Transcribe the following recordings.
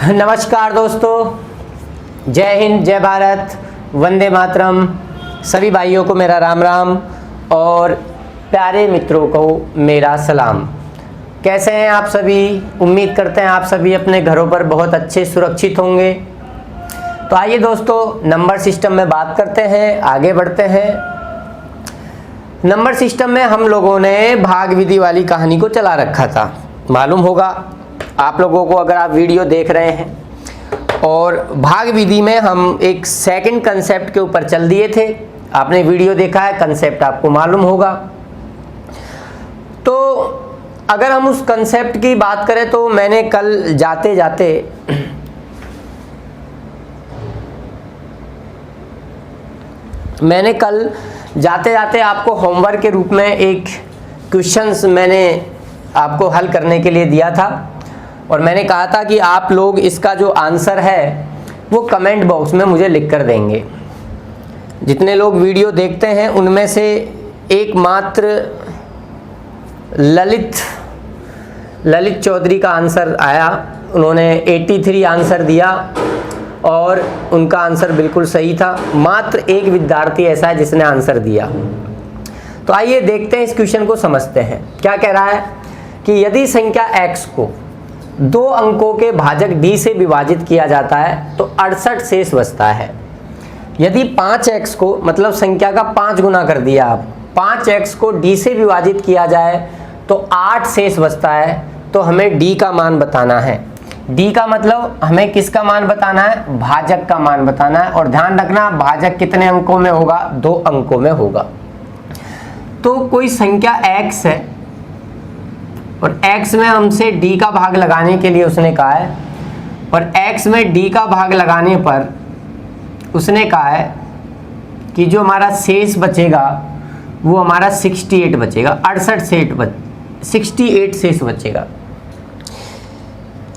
नमस्कार दोस्तों, जय हिंद, जय भारत, वंदे मातरम। सभी भाइयों को मेरा राम राम और प्यारे मित्रों को मेरा सलाम। कैसे हैं आप सभी? उम्मीद करते हैं आप सभी अपने घरों पर बहुत अच्छे सुरक्षित होंगे। तो आइए दोस्तों, नंबर सिस्टम में बात करते हैं, आगे बढ़ते हैं। नंबर सिस्टम में हम लोगों ने भाग विधि वाली कहानी को चला रखा था, मालूम होगा आप लोगों को अगर आप वीडियो देख रहे हैं। और भाग विधि में हम एक सेकंड कंसेप्ट के ऊपर चल दिए थे। आपने वीडियो देखा है, कंसेप्ट आपको मालूम होगा। तो अगर हम उस कंसेप्ट की बात करें तो मैंने कल जाते जाते आपको होमवर्क के रूप में एक क्वेश्चंस मैंने आपको हल करने के लिए दिया था और मैंने कहा था कि आप लोग इसका जो आंसर है वो कमेंट बॉक्स में मुझे लिख कर देंगे। जितने लोग वीडियो देखते हैं उनमें से एकमात्र ललित चौधरी का आंसर आया। उन्होंने 83 आंसर दिया और उनका आंसर बिल्कुल सही था। मात्र एक विद्यार्थी ऐसा है जिसने आंसर दिया। तो आइए देखते हैं, इस क्वेश्चन को समझते हैं। क्या कह रहा है कि यदि संख्या x को 2 अंकों के भाजक d से विभाजित किया जाता है तो 68 शेष बचता है। यदि 5x को, मतलब संख्या का 5 गुना कर दिया आप, 5x को d से विभाजित किया जाए तो 8 शेष बचता है। तो हमें d का मान बताना है। d का मतलब हमें किसका मान बताना है? भाजक का मान बताना है। और ध्यान रखना, भाजक कितने अंकों में होगा? 2 अंकों में होगा। तो कोई संख्या x है और x में हमसे d का भाग लगाने के लिए उसने कहा है, और x में d का भाग लगाने पर उसने कहा है कि जो हमारा शेष बचेगा वो हमारा 68 बचेगा। 68 शेष बचेगा।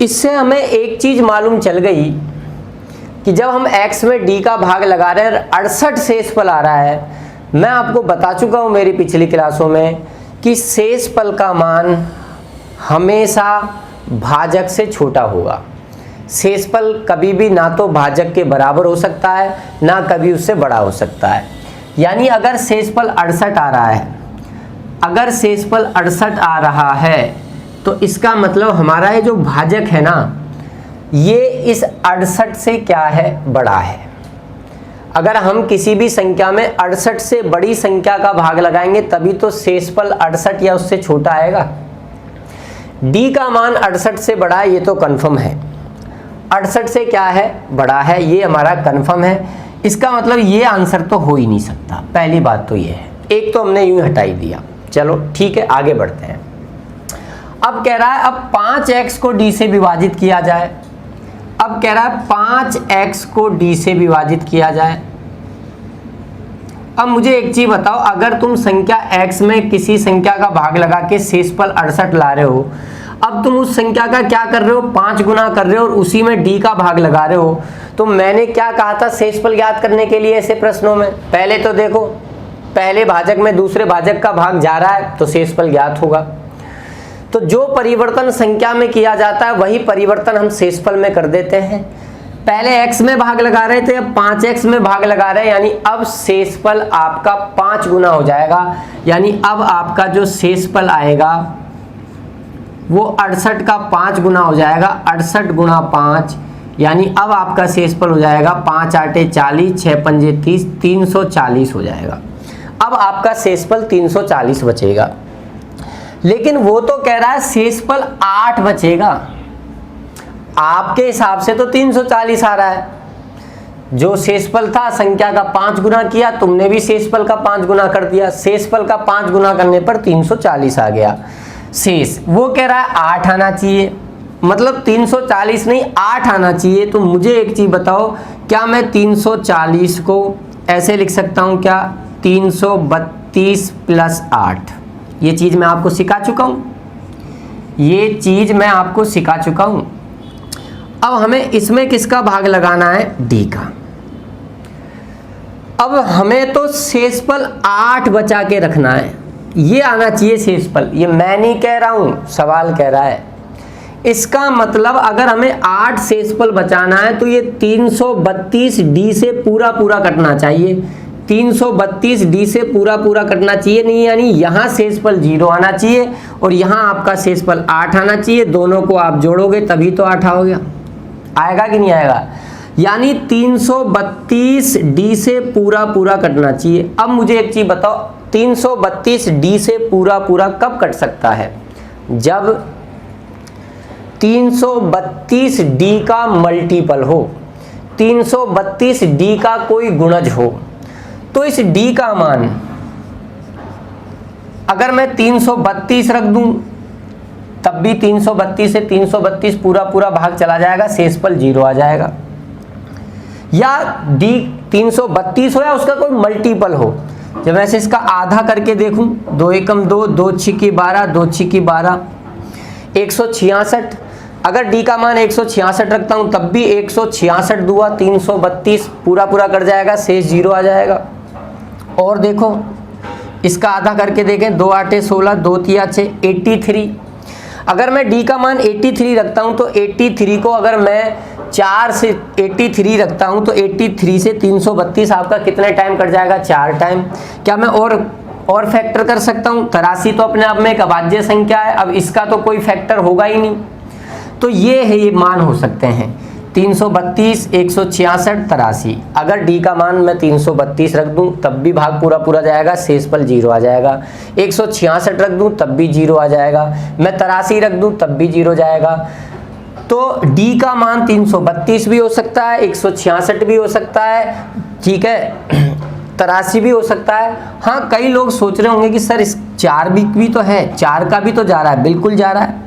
इससे हमें एक चीज मालूम चल गई कि जब हम x में d का भाग लगा रहे हैं 68 शेषफल आ रहा है। मैं आपको बता चुका हूं मेरी पिछली क्लासों में कि शेषफल का मान हमेशा भाजक से छोटा होगा। शेषफल कभी भी ना तो भाजक के बराबर हो सकता है ना कभी उससे बड़ा हो सकता है। यानी अगर शेषफल 68 आ रहा है, अगर शेषफल 68 आ रहा है तो इसका मतलब हमारा ये जो भाजक है ना, ये इस 68 से क्या है? बड़ा है। अगर हम किसी भी संख्या में 68 से बड़ी संख्या का भाग लगाएंगे तभी तो शेषफल 68 या उससे छोटा आएगा। d का मान 68 से बड़ा है, ये तो कंफर्म है। 68 से क्या है? बड़ा है, ये हमारा कंफर्म है। इसका मतलब ये आंसर तो हो ही नहीं सकता। पहली बात तो ये है। एक तो हमने यूं हटा ही दिया। चलो ठीक है, आगे बढ़ते हैं। अब कह रहा है अब 5x को d से विभाजित किया जाए। अब कह रहा है 5x को d से विभाजित किया जाए। अब मुझे एक चीज बताओ, अगर तुम संख्या x में किसी संख्या का भाग लगा के शेषफल 68 ला रहे हो, अब तुम उस संख्या का क्या कर रहे हो? 5 गुना कर रहे हो और उसी में d का भाग लगा रहे हो। तो मैंने क्या कहा था शेषफल ज्ञात करने के लिए ऐसे प्रश्नों में? पहले तो देखो, पहले भाजक में दूसरे भाजक का भाग जा रहा है तो शेषफल ज्ञात होगा। तो जो परिवर्तन संख्या में किया जाता है वही परिवर्तन हम शेषफल में कर देते हैं। पहले x में भाग लगा रहे थे, अब 5x में भाग लगा रहे हैं, यानी अब शेषफल आपका 5 गुना हो जाएगा। यानी अब आपका जो शेषफल आएगा वो 68 का 5 गुना हो जाएगा। 68 गुना 5, यानी अब आपका शेषफल हो जाएगा 5 8 40, 6 5 30, 340 हो जाएगा। अब आपका शेषफल 340 बचेगा। लेकिन वो तो कह रहा है शेषफल 8 बचेगा। आपके हिसाब से तो 340 आ रहा है। जो शेषफल था संख्या का 5 गुना किया, तुमने भी शेषफल का 5 गुना कर दिया। शेषफल का 5 गुना करने पर 340 आ गया शेष। वो कह रहा है 8 आना चाहिए, मतलब 340 नहीं 8 आना चाहिए। तो मुझे एक चीज बताओ, क्या मैं 340 को ऐसे लिख सकता हूं क्या? 332 प्लस 8। ये चीज मैं आपको सिखा चुका हूं, ये चीज मैं आपको सिखा चुका हूं। अब हमें इसमें किसका भाग लगाना है? d का। अब हमें तो शेषफल 8 बचा के रखना है। ये आना चाहिए शेषफल। ये मैं नहीं कह रहा हूं, सवाल कह रहा है। इसका मतलब अगर हमें 8 शेषफल बचाना है तो ये 332 डी से पूरा पूरा कटना चाहिए, 332 डी से पूरा पूरा कटना चाहिए, नहीं यानी यहाँ शेषफल 0 आना चाहिए और यहाँ आपका शेषफल 8 आना चाहिए। दोनों को आप जोड़ोगे तभी तो 8 हो गया, आएगा कि नहीं आएगा? यानी 332 डी से पूरा पूरा कटना चाहिए। अब मुझे एक चीज बताओ, 332 डी से पूरा पूरा कब कट सकता है? जब 332 डी का मल्टीपल हो, 332 डी का कोई गुणज हो। तो इस डी का मान अगर मैं 332 रख दूं तब भी 332 से 332 पूरा पूरा भाग चला जाएगा, शेषफल 0 आ जाएगा। या डी 332 हो या उसका कोई मल्टीपल हो, जब मैं से इसका आधा करके देखूं, 2 एकम 2, 2 छिकी 12, 2 छिकी 12, 166। अगर डी का मान 166 रखता हूं तब भी 166 दुआ 332 पूरा पूरा कट जाएगा, शेष 0 आ जाएगा। और देखो इसका आधा करके देखें, 2 8 16, 2 3 6, 83। अगर मैं डी का मान 83 रखता हूं तो 83 को अगर मैं 4 से 83 रखता हूं तो 83 से 332 आपका कितने टाइम कट जाएगा? 4 टाइम। क्या मैं और फैक्टर कर सकता हूं? 83 तो अपने आप में एक अभाज्य संख्या है, अब इसका तो कोई फैक्टर होगा ही नहीं। तो ये मान हो सकते हैं 332, 166, 83। अगर डी का मान मैं 332 रख दूं तब भी भाग पूरा पूरा जाएगा, शेषफल 0 आ जाएगा। 166 रख दूं तब भी 0 आ जाएगा। मैं 83 रख दूं तब भी 0 जाएगा। तो डी का मान 332 भी हो सकता है, 166 भी हो सकता है, ठीक है, 83 भी हो सकता है। हाँ, कई लोग सोच रहे होंगे कि सर इस 4 भी तो है, 4 का भी तो जा रहा है, बिल्कुल जा रहा है,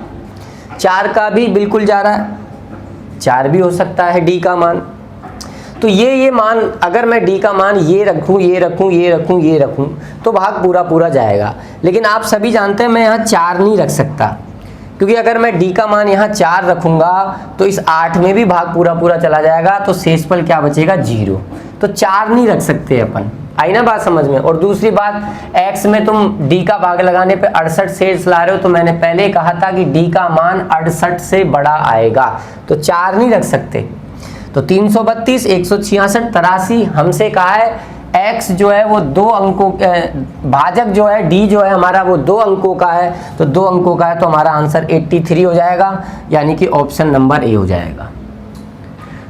4 का भी बिल्कुल जा रहा है, 4 भी हो सकता है डी का मान। तो ये मान अगर मैं डी का मान ये रखूं, ये रखूं, ये रखूं, ये रखूं तो भाग पूरा पूरा जाएगा। लेकिन आप सभी जानते हैं मैं यहाँ 4 नहीं रख सकता, क्योंकि अगर मैं डी का मान यहाँ 4 रखूंगा तो इस 8 में भी भाग पूरा पूरा चला जाएगा, तो शेषफल क्या बचेगा? 0। तो 4 नहीं रख सकते अपन। आई ना बात समझ में? और दूसरी बात, x में तुम d का भाग लगाने पे 68 शेष ला रहे हो, तो मैंने पहले कहा था कि d का मान 68 से बड़ा आएगा, तो 4 नहीं रख सकते। तो 332, 166, 83 हमसे कहा है x जो है वो 2 अंकों, भाजक जो है d जो है हमारा वो 2 अंकों का है, तो 2 अंकों का है तो हमारा आंसर 83 हो जाएगा, यानी कि ऑप्शन नंबर ए हो जाएगा।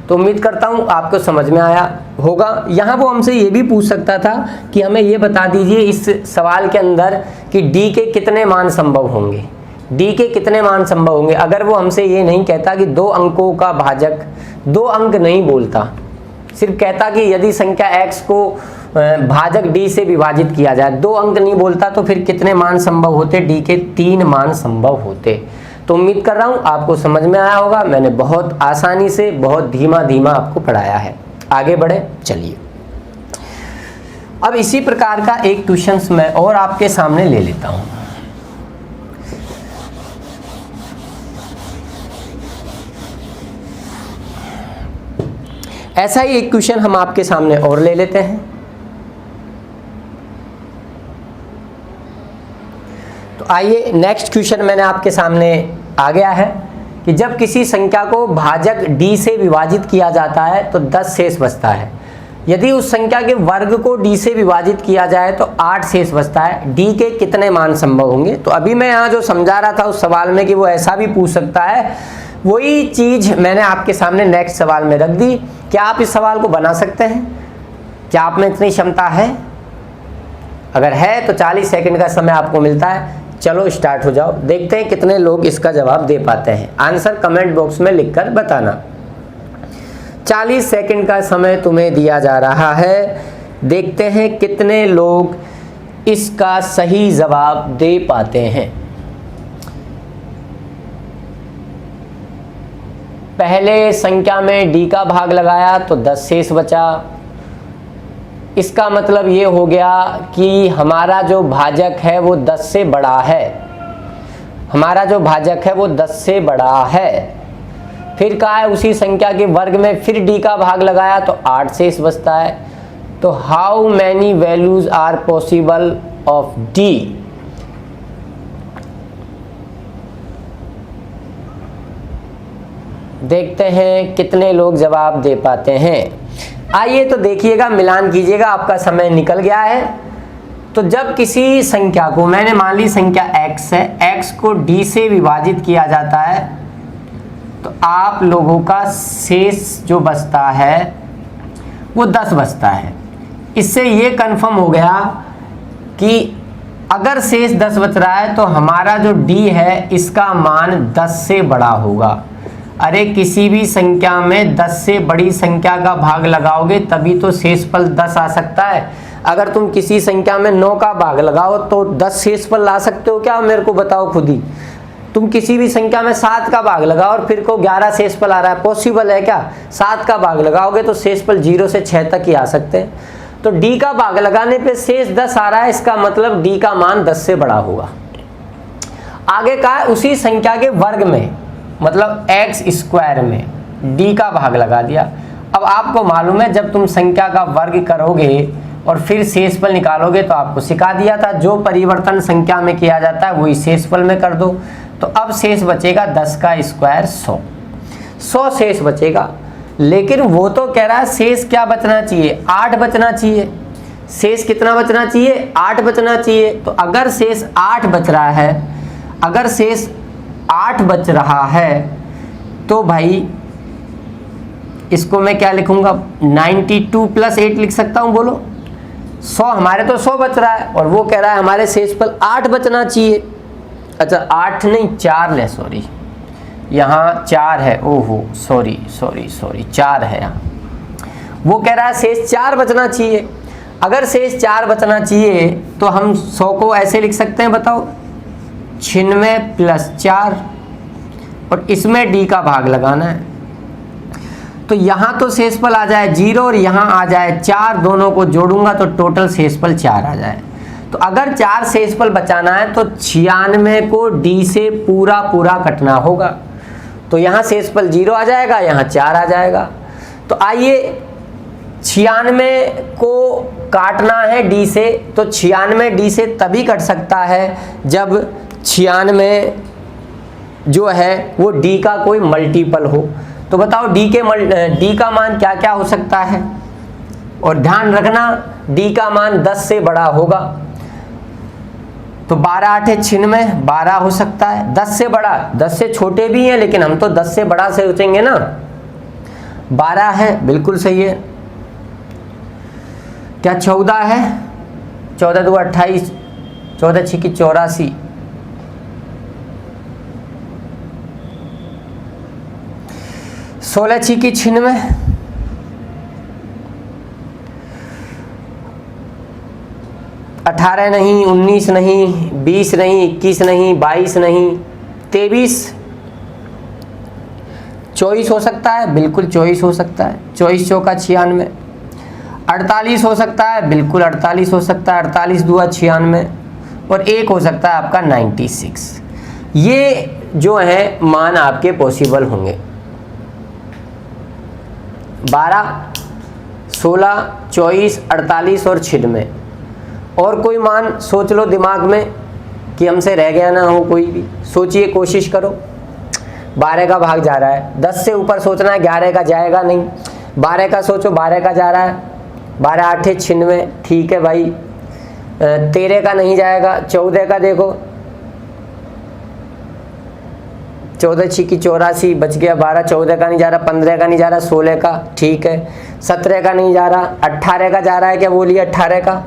तो उम्मीद करता हूं आपको समझ में आया होगा। यहाँ वो हमसे ये भी पूछ सकता था कि हमें ये बता दीजिए इस सवाल के अंदर कि डी के कितने मान संभव होंगे, डी के कितने मान संभव होंगे। अगर वो हमसे ये नहीं कहता कि 2 अंकों का भाजक, 2 अंक नहीं बोलता, सिर्फ कहता कि यदि संख्या x को भाजक d से विभाजित किया जाए, 2 अंक नहीं बोलता, तो फिर कितने मान संभव होते? डी के 3 मान संभव होते। तो उम्मीद कर रहा हूं आपको समझ में आया होगा। मैंने बहुत आसानी से, बहुत धीमा धीमा आपको पढ़ाया है। आगे बढ़े, चलिए अब इसी प्रकार का एक क्वेश्चन मैं और आपके सामने ले लेता हूं। ऐसा ही एक क्वेश्चन हम आपके सामने और ले लेते हैं। तो आइए, नेक्स्ट क्वेश्चन मैंने आपके सामने आ गया है कि जब किसी संख्या को भाजक d से विभाजित किया जाता है तो 10 शेष बचता है। यदि उस संख्या के वर्ग को d से विभाजित किया जाए तो 8 शेष बचता है। d के कितने मान संभव होंगे? तो अभी मैं यहाँ जो समझा रहा था उस सवाल में कि वो ऐसा भी पूछ सकता है, वही चीज मैंने आपके सामने नेक्स्ट सवाल में रख दी। क्या आप इस सवाल को बना सकते हैं? क्या आप में इतनी क्षमता है? अगर है तो 40 सेकंड का समय आपको मिलता है। चलो स्टार्ट हो जाओ, देखते हैं कितने लोग इसका जवाब दे पाते हैं। आंसर कमेंट बॉक्स में लिखकर बताना। 40 सेकंड का समय तुम्हें दिया जा रहा है। देखते हैं कितने लोग इसका सही जवाब दे पाते हैं। पहले संख्या में d का भाग लगाया तो 10 शेष बचा। इसका मतलब ये हो गया कि हमारा जो भाजक है वो 10 से बड़ा है, हमारा जो भाजक है वो 10 से बड़ा है। फिर कहा है उसी संख्या के वर्ग में फिर d का भाग लगाया तो 8 शेष बचता है। तो how many values are possible of d? देखते हैं कितने लोग जवाब दे पाते हैं। आइए तो देखिएगा, मिलान कीजिएगा, आपका समय निकल गया है। तो जब किसी संख्या को, मैंने मान ली संख्या x है, x को d से विभाजित किया जाता है तो आप लोगों का शेष जो बचता है वो 10 बचता है। इससे ये कंफर्म हो गया कि अगर शेष 10 बच रहा है तो हमारा जो d है इसका मान 10 से बड़ा होगा। अरे किसी भी संख्या में 10 से बड़ी संख्या का भाग लगाओगे तभी तो शेषफल 10 आ सकता है। अगर तुम किसी संख्या में 9 का भाग लगाओ तो 10 शेषफल ला सकते हो क्या? मेरे को बताओ खुद ही। तुम किसी भी संख्या में 7 का भाग लगाओ और फिर को 11 शेषफल आ रहा है, पॉसिबल है क्या? 7 का भाग लगाओगे तो शेषफल 0 से 6 तक ही आ सकते हैं। तो d का भाग लगाने पे शेष 10 आ रहा है, इसका मतलब d का मान 10 से बड़ा होगा। आगे का है उसी संख्या के वर्ग में, मतलब x स्क्वायर में d का भाग लगा दिया। अब आपको मालूम है जब तुम संख्या का वर्ग करोगे और फिर शेषफल निकालोगे तो आपको सिखा दिया था जो परिवर्तन संख्या में किया जाता है वही शेषफल में कर दो। तो अब शेष बचेगा 10 का स्क्वायर 100 शेष बचेगा। लेकिन वो तो कह रहा है शेष क्या बचना चाहिए? 8 बचना चाहिए। शेष कितना बचना चाहिए? 8 बचना चाहिए। तो अगर शेष 8 बच रहा है, अगर शेष 8 बच रहा है तो भाई इसको मैं क्या लिखूंगा? 92 + 8 लिख सकता हूं, बोलो। 100, हमारे तो 100 बच रहा है और वो कह रहा है हमारे शेषफल 8 बचना चाहिए। अच्छा 8 नहीं 4 ले, सॉरी यहाँ 4 है, ओहो सॉरी 4 है यहाँ। वो कह रहा है शेष 4 बचना चाहिए। अगर शेष 4 बचना चाहिए तो हम 100 को ऐसे लिख सकते हैं, बताओ 96 + 4 और इसमें d का भाग लगाना है। तो यहाँ तो शेषफल आ जाए 0 और यहाँ आ जाए 4, दोनों को जोड़ूंगा तो टोटल शेषफल 4 आ जाए। तो अगर 4 शेषफल बचाना है तो 96 को d से पूरा कटना होगा। तो यहाँ शेषफल 0 आ जाएगा, यहाँ 4 आ जाएगा। तो आइए 96 को काटना है d से, तो 96 d से तभी कट सकता है जब 96 जो है वो d का कोई मल्टीपल हो। तो बताओ d का मान क्या क्या हो सकता है? और ध्यान रखना d का मान 10 से बड़ा होगा। तो 12 × 8 = 96, 12 हो सकता है। 10 से बड़ा, 10 से छोटे भी हैं लेकिन हम तो 10 से बड़ा से सोचेंगे ना। 12 है, बिल्कुल सही है। क्या 14 है? 14 × 2 = 28, 14 × 6 = 84, 16 × 6 = 96, 18 नहीं, 19 नहीं, 20 नहीं, 21 नहीं, 22 नहीं, 23, 24 हो सकता है, बिल्कुल 24 हो सकता है। 24 × 4 = 96, 48 हो सकता है, बिल्कुल 48 हो सकता है। 48 × 2 = 96 और 1 हो सकता है आपका 96। ये जो है मान आपके पॉसिबल होंगे। 12, 16, 24, 48 और 96। और कोई मान सोच लो दिमाग में कि हमसे रह गया ना हो कोई भी, सोचिए, कोशिश करो। 12 का भाग जा रहा है, 10 से ऊपर सोचना है, 11 का जाएगा नहीं। 12 का सोचो, 12 का जा रहा है, 12 × 8 = 96, ठीक है भाई। 13 का नहीं जाएगा। 14 का देखो, 14 × 6 = 84, बच गया 12। 14 का नहीं जा रहा, 15 का नहीं जा रहा, 16 का ठीक है, 17 का नहीं जा रहा, 18 का जा रहा है क्या? बोलिए 18 का।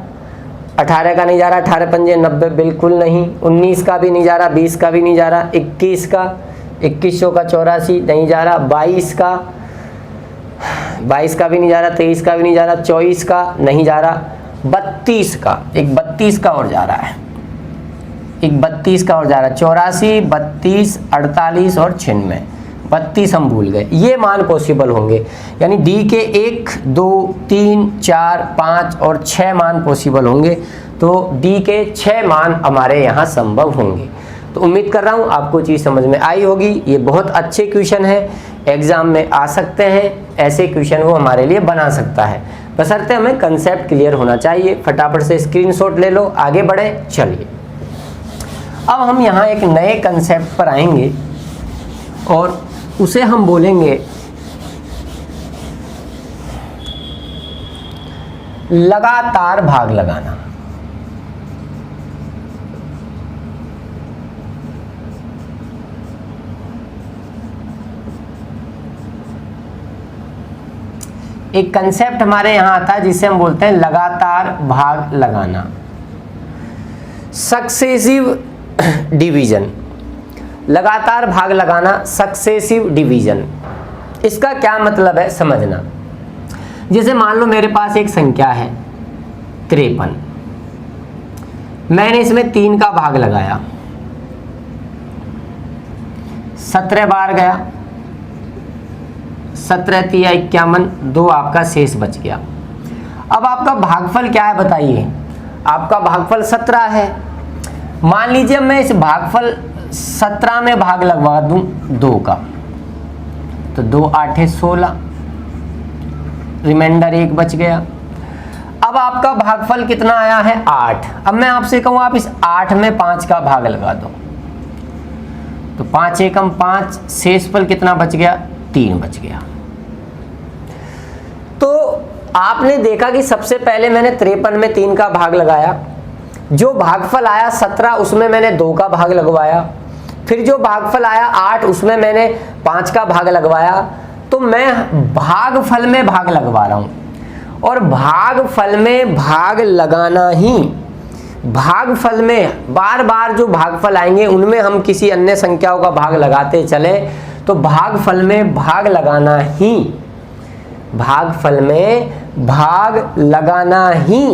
18 का नहीं जा रहा, 18 × 5 = 90, बिल्कुल नहीं। 19 का भी नहीं जा रहा, 20 का भी नहीं जा रहा, 21 का, 21 × 4 = 84 नहीं जा रहा, 22 का, 22 का भी नहीं जा रहा, 23 का भी नहीं जा रहा, 24 का नहीं जा रहा, 32 का, एक 32 का और जा रहा है, एक 32 का और जा रहा है। 84, 32, 48 और 96, 32 हम भूल गए। ये मान पॉसिबल होंगे, यानी डी के 1, 2, 3, 4, 5 और 6 मान पॉसिबल होंगे। तो डी के 6 मान हमारे यहाँ संभव होंगे। तो उम्मीद कर रहा हूँ आपको चीज़ समझ में आई होगी। ये बहुत अच्छे क्वेश्चन है, एग्जाम में आ सकते हैं, ऐसे क्वेश्चन वो हमारे लिए बना सकता है, बशर्ते हमें कंसेप्ट क्लियर होना चाहिए। फटाफट से स्क्रीनशॉट ले लो, आगे बढ़े। चलिए अब हम यहाँ एक नए कंसेप्ट पर आएंगे और उसे हम बोलेंगे लगातार भाग लगाना। एक कंसेप्ट हमारे यहां आता है जिसे हम बोलते हैं लगातार भाग लगाना, सक्सेसिव डिवीजन। लगातार भाग लगाना, सक्सेसिव डिवीजन, इसका क्या मतलब है समझना। जैसे मान लो मेरे पास एक संख्या है 53, मैंने इसमें 3 का भाग लगाया, 17 बार गया, 17 तिया 51, 2 आपका शेष बच गया। अब आपका भागफल क्या है बताइए, आपका भागफल 17 है। मान लीजिए मैं इस भागफल 17 में भाग लगवा दूं 2 का, तो 2 8 16, रिमाइंडर 1 बच गया। अब आपका भागफल कितना आया है 8। अब मैं आपसे कहूं आप इस 8 में 5 का भाग लगा दो, तो 5 एकम 5, शेषफल कितना बच गया 3 बच गया। तो आपने देखा कि सबसे पहले मैंने 53 में 3 का भाग लगाया, जो भागफल आया 17 उसमें मैंने 2 का भाग लगवाया, फिर जो भागफल आया 8 उसमें मैंने 5 का भाग लगवाया। तो मैं भागफल में भाग लगवा रहा हूं, और भागफल में भाग लगाना ही, भागफल में बार बार जो भागफल आएंगे उनमें हम किसी अन्य संख्याओं का भाग लगाते चले, तो भागफल में भाग लगाना ही, भागफल में भाग लगाना ही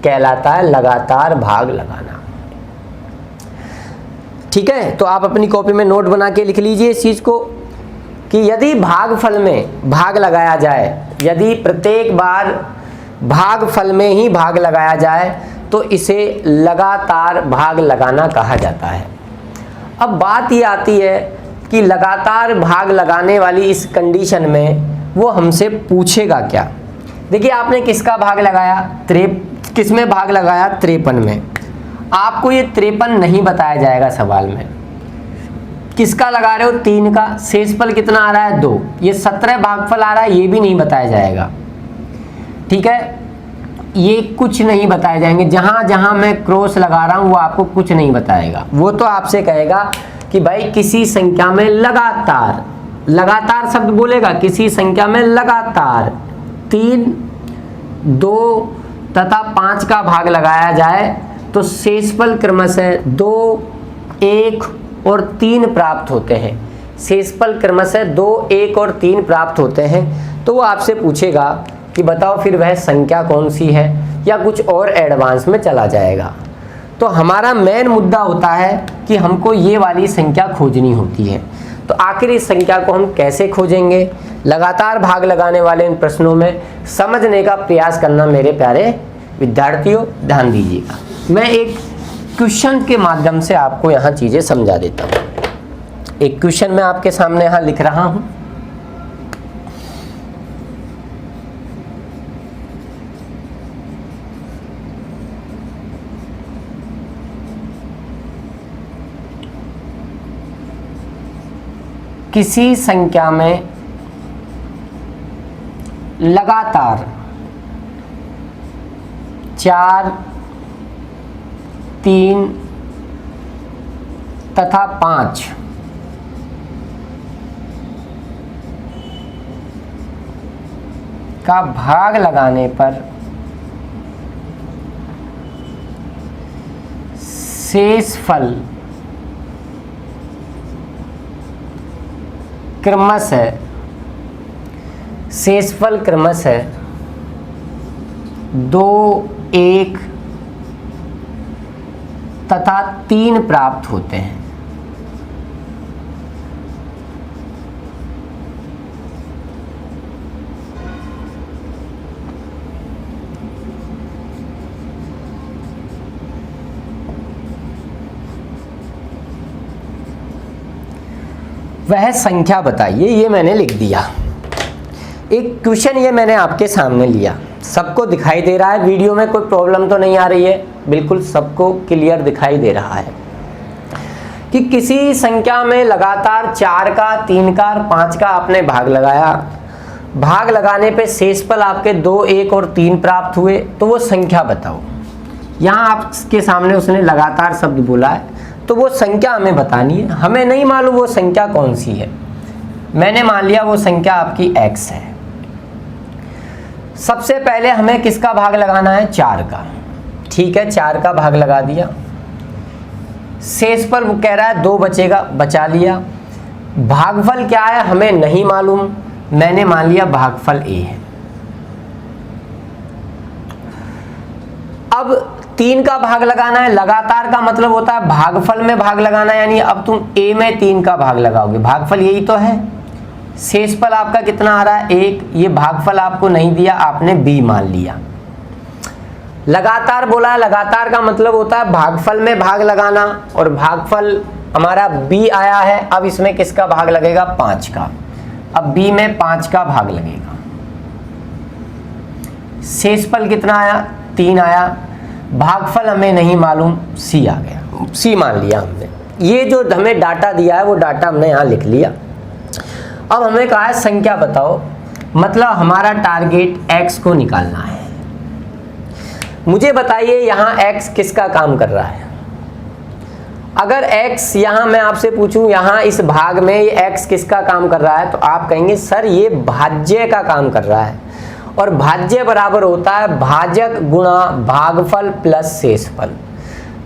कहलाता है लगातार भाग लगाना। ठीक है, तो आप अपनी कॉपी में नोट बना के लिख लीजिए इस चीज को कि यदि भागफल में भाग लगाया जाए, यदि प्रत्येक बार भागफल में ही भाग लगाया जाए तो इसे लगातार भाग लगाना कहा जाता है। अब बात ये आती है कि लगातार भाग लगाने वाली इस कंडीशन में वो हमसे पूछेगा क्या। देखिए आपने किसका भाग लगाया, किस में भाग लगाया 53 में। आपको ये 53 नहीं बताया जाएगा सवाल में। किसका लगा रहे हो 3 का, शेषफल कितना आ रहा है 2, ये 17 भागफल आ रहा है, ये भी नहीं बताया जाएगा। ठीक है, ये कुछ नहीं बताए जाएंगे, जहां जहां मैं क्रॉस लगा रहा हूं वो आपको कुछ नहीं बताएगा। वो तो आपसे कहेगा कि भाई किसी संख्या में लगातार, लगातार शब्द बोलेगा, किसी संख्या में लगातार 3, 2 तथा 5 का भाग लगाया जाए तो शेषफल क्रमशः 2, 1 और 3 प्राप्त होते हैं। शेषफल क्रमशः 2, 1 और 3 प्राप्त होते हैं। तो वो आपसे पूछेगा कि बताओ फिर वह संख्या कौन सी है, या कुछ और एडवांस में चला जाएगा। तो हमारा मेन मुद्दा होता है कि हमको ये वाली संख्या खोजनी होती है। तो आखिर इस संख्या को हम कैसे खोजेंगे, लगातार भाग लगाने वाले इन प्रश्नों में समझने का प्रयास करना मेरे प्यारे विद्यार्थियों, ध्यान दीजिएगा। मैं एक क्वेश्चन के माध्यम से आपको यहाँ चीजें समझा देता हूँ। एक क्वेश्चन मैं आपके सामने यहाँ लिख रहा हूँ। किसी संख्या में लगातार 4, 3 तथा 5 का भाग लगाने पर शेषफल क्रमशः, शेषफल क्रमशः 2, 1 तथा 3 प्राप्त होते हैं। वह संख्या बताइए, ये मैंने लिख दिया। एक क्वेश्चन ये मैंने आपके सामने लिया, सबको दिखाई दे रहा है, वीडियो में कोई प्रॉब्लम तो नहीं आ रही है, बिल्कुल सबको क्लियर दिखाई दे रहा है। कि किसी संख्या में लगातार 4 का, 3 का और 5 का आपने भाग लगाया, भाग लगाने पे शेषफल आपके 2, 1 और 3 प्राप्त हुए, तो वो संख्या बताओ। यहाँ आपके सामने उसने लगातार शब्द बोला है, तो वो संख्या हमें बतानी है। हमें नहीं मालूम वो संख्या कौन सी है। मैंने मान लिया वो संख्या आपकी x है। सबसे पहले हमें किसका भाग लगाना है? 4 का। ठीक है, 4 का भाग लगा दिया। शेषफल वो कह रहा है 2 बचेगा, बचा लिया। भागफल क्या है हमें नहीं मालूम, मैंने मान लिया भागफल a है। अब 3 का भाग लगाना है। लगातार का मतलब होता है भागफल में भाग लगाना है, यानी अब तुम a में 3 का भाग लगाओगे, भागफल यही तो है। शेषफल आपका कितना आ रहा है? 1। ये भागफल आपको नहीं दिया, आपने b मान लिया। लगातार बोला है, लगातार का मतलब होता है भागफल में भाग लगाना, और भागफल हमारा b आया है। अब इसमें किसका भाग लगेगा? 5 का। अब b में 5 का भाग लगेगा। शेषफल कितना आया? 3 आया। भागफल हमें नहीं मालूम, c आ गया, c मान लिया हमने। ये जो हमें डाटा दिया है वो डाटा हमने यहाँ लिख लिया। अब हमें कहा है संख्या बताओ, मतलब हमारा टारगेट x को निकालना है। मुझे बताइए यहाँ x किसका काम कर रहा है? अगर x यहाँ मैं आपसे पूछूं यहाँ इस भाग में ये x किसका काम कर रहा है, तो आप कहेंगे सर ये भाज्य का काम कर रहा है, और भाज्य बराबर होता है भाजक गुणा भागफल प्लस शेषफल।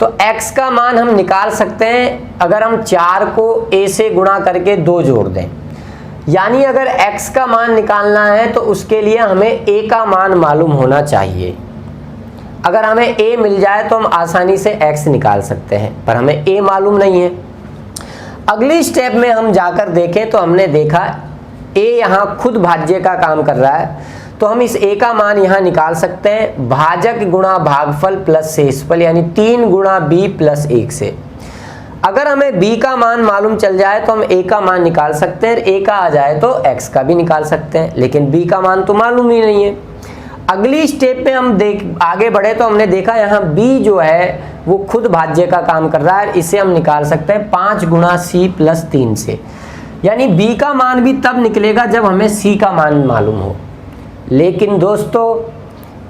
तो x का मान हम निकाल सकते हैं अगर हम 4 को a से गुणा करके 2 जोड़ दें। यानी अगर x का मान निकालना है तो उसके लिए हमें a का मान मालूम होना चाहिए। अगर हमें a मिल जाए तो हम आसानी से x निकाल सकते हैं, पर हमें a मालूम नहीं है। अगली स्टेप में हम जाकर देखें तो हमने देखा a यहाँ खुद भाज्य का काम कर रहा है, तो हम इस a का मान यहाँ निकाल सकते हैं भाजक गुणा भागफल प्लस शेषफल, यानी 3 गुणा b प्लस 1 से। अगर हमें b का मान मालूम चल जाए तो हम a का मान निकाल सकते हैं, a का आ जाए तो x का भी निकाल सकते हैं, लेकिन b का मान तो मालूम ही नहीं है। अगली स्टेप पे हम आगे बढ़े तो हमने देखा यहाँ b जो है वो खुद भाज्य का काम कर रहा है, इसे हम निकाल सकते हैं 5 गुणा c प्लस 3 से। यानी b का मान भी तब निकलेगा जब हमें c का मान मालूम हो। लेकिन दोस्तों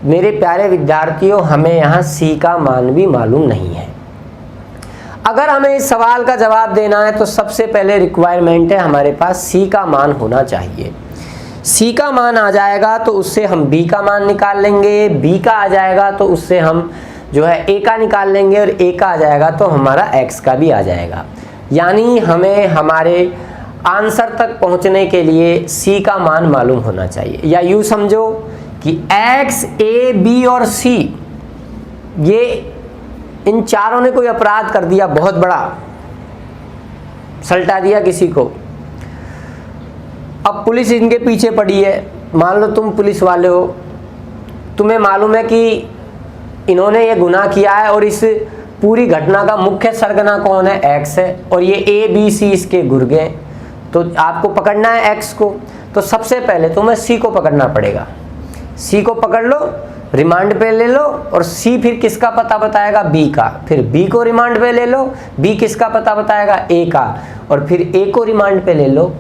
मेरे प्यारे विद्यार्थियों, हमें यहाँ c का मान भी मालूम नहीं है। अगर हमें इस सवाल का जवाब देना है तो सबसे पहले रिक्वायरमेंट है हमारे पास c का मान होना चाहिए। c का मान आ जाएगा तो उससे हम b का मान निकाल लेंगे, b का आ जाएगा तो उससे हम जो है a का निकाल लेंगे, और a का आ जाएगा तो हमारा x का भी आ जाएगा। यानी हमें हमारे आंसर तक पहुंचने के लिए c का मान मालूम होना चाहिए। या यूँ समझो कि x, a, b और c ये इन चारों ने कोई अपराध कर दिया, बहुत बड़ा सल्टा दिया किसी को। अब पुलिस इनके पीछे पड़ी है। मान लो तुम पुलिस वाले हो, तुम्हें मालूम है कि इन्होंने ये गुनाह किया है और इस पूरी घटना का मुख्य सरगना कौन है? x है, और ये a, b, c इसके गुर्गे हैं। तो आपको पकड़ना है x को, तो सबसे पहले तुम्हें c को पकड़ना पड़ेगा। c को पकड़ लो, रिमांड पे ले लो, और c फिर किसका पता बताएगा? b का। फिर b को रिमांड पे ले लो, b किसका पता बताएगा? a का। और फिर a को रिमांड पे ले लो,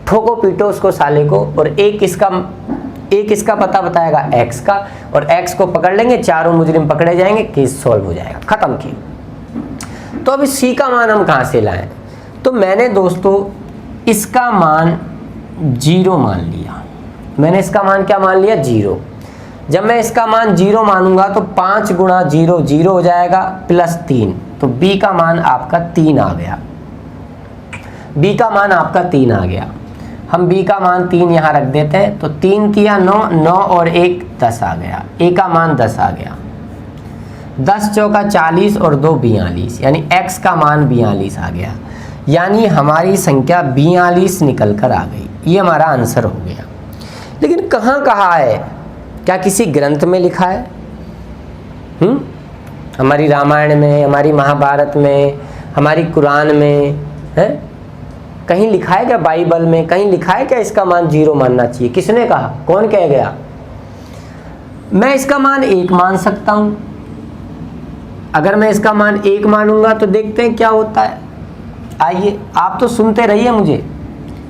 ठोको पीटो उसको साले को, और a किसका पता बताएगा? x का। और x को पकड़ लेंगे, चारों मुजरिम पकड़े जाएंगे, केस सॉल्व हो जाएगा, खत्म की। तो अब c का मान हम कहाँ से लाएं? तो मैंने दोस्तों इसका मान 0 मान लिया। मैंने इसका मान क्या मान लिया? 0। जब मैं इसका मान 0 मानूंगा तो 5 गुणा 0 0 हो जाएगा प्लस 3, तो b का मान आपका 3 आ गया। b का मान आपका 3 आ गया। हम b का मान 3 यहाँ रख देते हैं, तो 3 तिया 9, 9 और 1 10 आ गया। a का मान 10 आ गया। 10 चौका 40 और 2 42, यानी x का मान 42 आ गया। यानी हमारी संख्या 42 निकल कर आ गई। ये हमारा आंसर हो गया। लेकिन कहाँ कहा है? क्या किसी ग्रंथ में लिखा है? हमारी रामायण में, हमारी महाभारत में, हमारी कुरान में है? कहीं लिखा है क्या? बाइबल में कहीं लिखा है क्या इसका मान 0 मानना चाहिए? किसने कहा? कौन कह गया? मैं इसका मान 1 मान सकता हूँ। अगर मैं इसका मान 1 मानूंगा तो देखते हैं क्या होता है। आइए आप तो सुनते रहिए मुझे।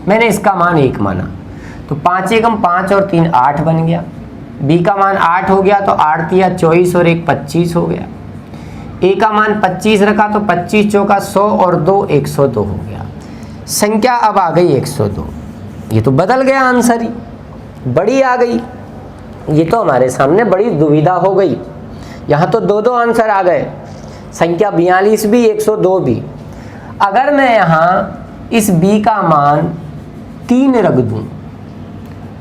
मैंने इसका मान 1 माना तो 5 एकम 5 और 3 8 बन गया। बी का मान 8 हो गया तो 8 तिया 24 और 1 25 हो गया। ए का मान 25 रखा तो 25 चौका 100 और 2 102 हो गया। संख्या अब आ गई 102। ये तो बदल गया आंसर ही, बड़ी आ गई। ये तो हमारे सामने बड़ी दुविधा हो गई। यहाँ तो 2 आंसर आ गए, संख्या 42 भी 102 भी। अगर मैं यहाँ इस b का मान 3 रख दूं,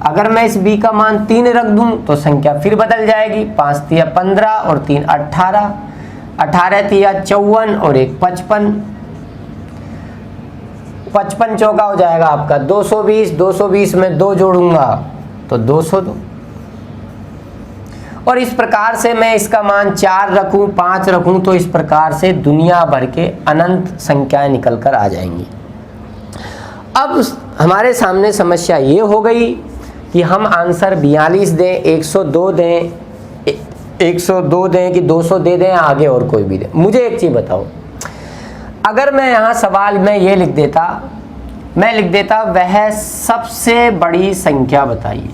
अगर मैं इस b का मान 3 रख दूं तो संख्या फिर बदल जाएगी। 5 तिया 15 और 3 18, 18 तिया 54 और 1 55, 55 चौका हो जाएगा आपका 220, 220 में 2 जोड़ूंगा तो 202। और इस प्रकार से मैं इसका मान 4 रखूं 5 रखूं तो इस प्रकार से दुनिया भर के अनंत संख्याएं निकल कर आ जाएंगी। अब हमारे सामने समस्या ये हो गई कि हम आंसर 42 दें, 102 दें, 102 दें कि 200 दे दें, आगे और कोई भी दे। मुझे एक चीज़ बताओ, अगर मैं यहाँ सवाल में ये लिख देता, मैं लिख देता वह सबसे बड़ी संख्या बताइए,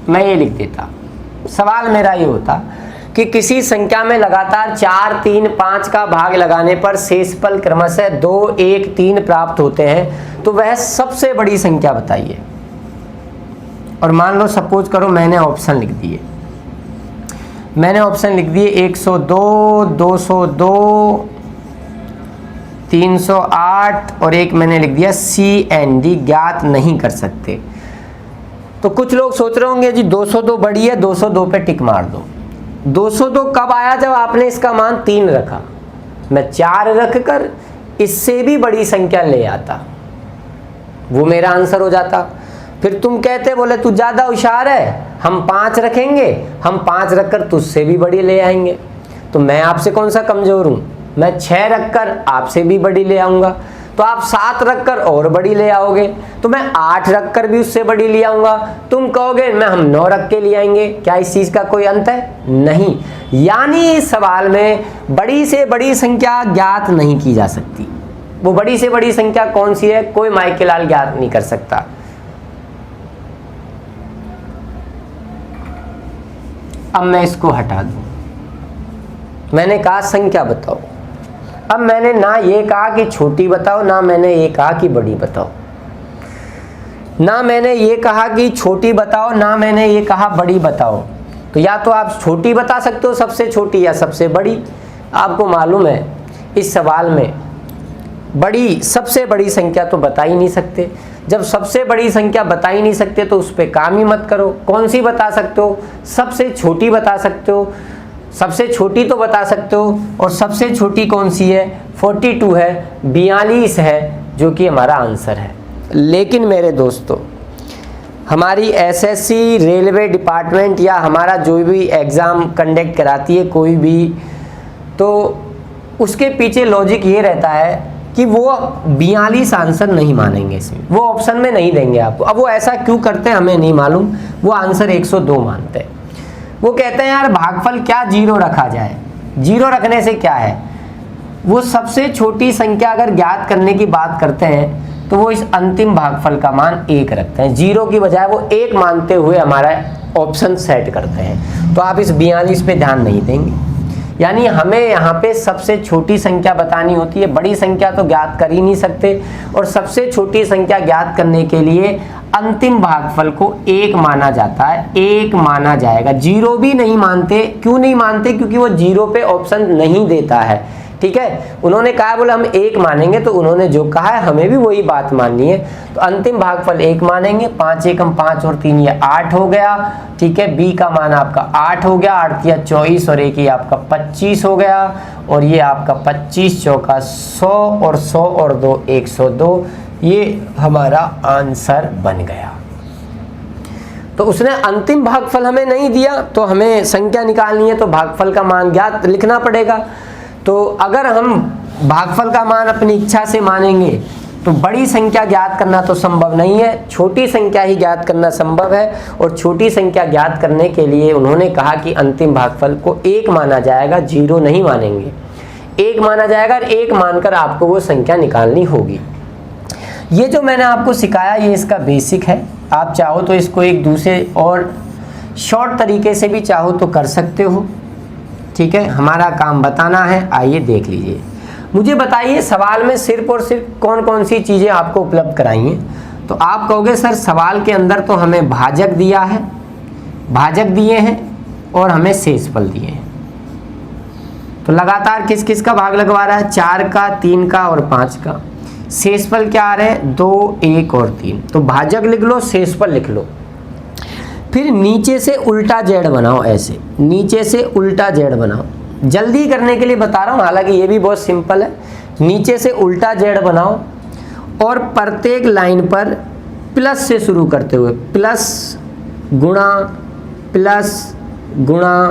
मैं ये लिख देता, सवाल मेरा ये होता कि किसी संख्या में लगातार 4, 3, 5 का भाग लगाने पर शेषफल क्रमशः 2, 1, 3 प्राप्त होते हैं, तो वह सबसे बड़ी संख्या बताइए। और मान लो सपोज करो मैंने ऑप्शन लिख दिए, मैंने ऑप्शन लिख दिए 102, 202, 308 और एक मैंने लिख दिया CND, ज्ञात नहीं कर सकते। तो कुछ लोग सोच रहे होंगे जी 202 बड़ी है, 202 पे टिक मार दो। 202 कब आया? जब आपने इसका मान 3 रखा। मैं 4 रख कर इससे भी बड़ी संख्या ले आता, वो मेरा आंसर हो जाता। फिर तुम कहते बोले तू ज़्यादा होशियार है, हम 5 रखेंगे, हम 5 रखकर तुझसे भी बड़ी ले आएंगे। तो मैं आपसे कौन सा कमज़ोर हूँ? मैं 6 रखकर आपसे भी बड़ी ले आऊँगा, तो आप 7 रखकर और बड़ी ले आओगे, तो मैं 8 रखकर भी उससे बड़ी ले आऊँगा। तुम कहोगे मैं हम 9 रख के ले आएंगे। क्या इस चीज़ का कोई अंत है? नहीं। यानी इस सवाल में बड़ी से बड़ी संख्या ज्ञात नहीं की जा सकती। वो बड़ी से बड़ी संख्या कौन सी है, कोई माइक के लाल ज्ञात नहीं कर सकता। अब मैं इसको हटा दूं, मैंने कहा संख्या बताओ। अब मैंने ना ये कहा कि छोटी बताओ, ना मैंने ये कहा कि बड़ी बताओ, ना मैंने ये कहा कि छोटी बताओ, ना मैंने ये कहा बड़ी बताओ। तो या तो आप छोटी बता सकते हो सबसे छोटी, या सबसे बड़ी। आपको मालूम है इस सवाल में बड़ी, सबसे बड़ी संख्या तो बता ही नहीं सकते। जब सबसे बड़ी संख्या बता ही नहीं सकते तो उस पर काम ही मत करो। कौन सी बता सकते हो? सबसे छोटी बता सकते हो, सबसे छोटी तो बता सकते हो। और सबसे छोटी कौन सी है? 42 है, 42 है, जो कि हमारा आंसर है। लेकिन मेरे दोस्तों, हमारी एसएससी, रेलवे डिपार्टमेंट या हमारा जो भी एग्ज़ाम कंडक्ट कराती है कोई भी, तो उसके पीछे लॉजिक ये रहता है कि वो 42 आंसर नहीं मानेंगे, इसमें वो ऑप्शन में नहीं देंगे आपको। अब वो ऐसा क्यों करते हैं हमें नहीं मालूम, वो आंसर 102 मानते हैं। वो कहते हैं यार भागफल क्या 0 रखा जाए, 0 रखने से क्या है। वो सबसे छोटी संख्या अगर ज्ञात करने की बात करते हैं तो वो इस अंतिम भागफल का मान 1 रखते हैं, 0 की बजाय वो 1 मानते हुए हमारा ऑप्शन सेट करते हैं। तो आप इस 42 पे ध्यान नहीं देंगे। यानी हमें यहाँ पे सबसे छोटी संख्या बतानी होती है, बड़ी संख्या तो ज्ञात कर ही नहीं सकते। और सबसे छोटी संख्या ज्ञात करने के लिए अंतिम भागफल को 1 माना जाता है, 1 माना जाएगा। 0 भी नहीं मानते। क्यों नहीं मानते? क्योंकि वो 0 पे ऑप्शन नहीं देता है। ठीक है, उन्होंने कहा बोले हम 1 मानेंगे, तो उन्होंने जो कहा है हमें भी वही बात माननी है। तो अंतिम भागफल 1 मानेंगे। 5 एकम 5 और 3 ये 8 हो गया। ठीक है, बी का मान आपका 8 हो गया, 8 तिया 24 और 1 ये आपका 25 हो गया। और ये आपका 25 चौका 100 और 100 और 2 102, ये हमारा आंसर बन गया। तो उसने अंतिम भागफल हमें नहीं दिया, तो हमें संख्या निकालनी है, तो भागफल का मान ज्ञात लिखना पड़ेगा। तो अगर हम भागफल का मान अपनी इच्छा से मानेंगे तो बड़ी संख्या ज्ञात करना तो संभव नहीं है, छोटी संख्या ही ज्ञात करना संभव है। और छोटी संख्या ज्ञात करने के लिए उन्होंने कहा कि अंतिम भागफल को 1 माना जाएगा, 0 नहीं मानेंगे। 1 माना जाएगा और 1 मानकर आपको वो संख्या निकालनी होगी। ये जो मैंने आपको सिखाया ये इसका बेसिक है। आप चाहो तो इसको एक दूसरे और शॉर्ट तरीके से भी चाहो तो कर सकते हो, ठीक है। हमारा काम बताना है। आइए देख लीजिए। मुझे बताइए सवाल में सिर्फ और सिर्फ कौन कौन सी चीज़ें आपको उपलब्ध कराई हैं। तो आप कहोगे सर सवाल के अंदर तो हमें भाजक दिया है, भाजक दिए हैं और हमें शेषफल दिए हैं। तो लगातार किस किस का भाग लगवा रहा है? 4 का, 3 का और 5 का। शेषफल क्या आ रहे हैं? 2, 1 और 3। तो भाजक लिख लो, शेषफल लिख लो। फिर नीचे से उल्टा जेड बनाओ, ऐसे नीचे से उल्टा जेड बनाओ। जल्दी करने के लिए बता रहा हूँ, हालांकि ये भी बहुत सिंपल है। नीचे से उल्टा जेड बनाओ और प्रत्येक लाइन पर प्लस से शुरू करते हुए प्लस गुणा प्लस गुणा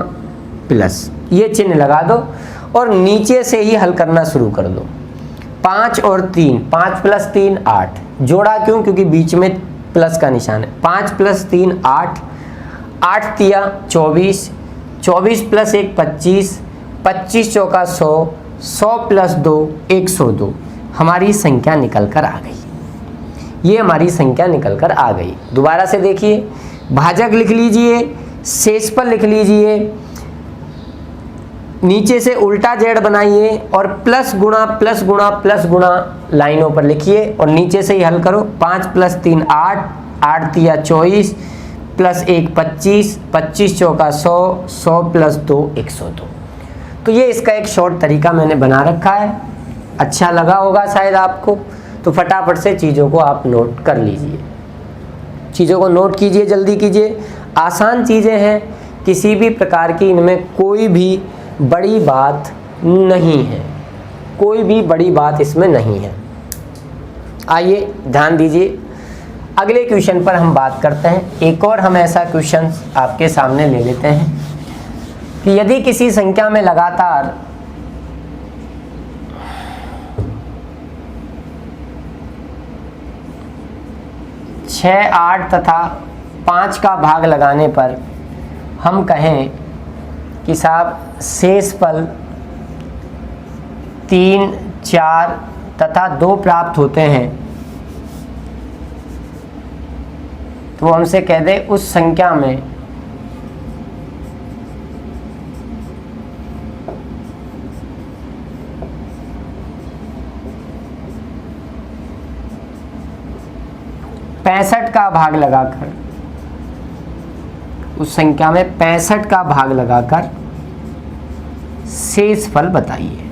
प्लस ये चिन्ह लगा दो और नीचे से ही हल करना शुरू कर दो। 5 और 3, 5 + 3 8। जोड़ा क्यों? क्योंकि बीच में प्लस का निशान है। 5 + 3 8, 8 तिया 24, 24 + 1 25, 25 चौका 100, 100 + 2 102। हमारी संख्या निकल कर आ गई। ये हमारी संख्या निकल कर आ गई। दोबारा से देखिए, भाजक लिख लीजिए, शेषफल लिख लीजिए, नीचे से उल्टा जेड बनाइए और प्लस गुणा प्लस गुणा प्लस गुणा लाइनों पर लिखिए और नीचे से ही हल करो। 5 + 3 8, 8 तिया 24, + 1 25, 25 चौका 100, 100 + 2 102। तो ये इसका एक शॉर्ट तरीका मैंने बना रखा है। अच्छा लगा होगा शायद आपको। तो फटाफट से चीज़ों को आप नोट कर लीजिए, चीज़ों को नोट कीजिए, जल्दी कीजिए। आसान चीज़ें हैं, किसी भी प्रकार की इनमें कोई भी बड़ी बात नहीं है, कोई भी बड़ी बात इसमें नहीं है। आइए ध्यान दीजिए, अगले क्वेश्चन पर हम बात करते हैं। एक और हम ऐसा क्वेश्चन आपके सामने ले लेते हैं कि यदि किसी संख्या में लगातार छः, 8 तथा 5 का भाग लगाने पर हम कहें कि साहब शेषफल 3, 4 तथा 2 प्राप्त होते हैं, तो हमसे कह दे उस संख्या में पैंसठ का भाग लगाकर, उस संख्या में 65 का भाग लगाकर शेषफल बताइए।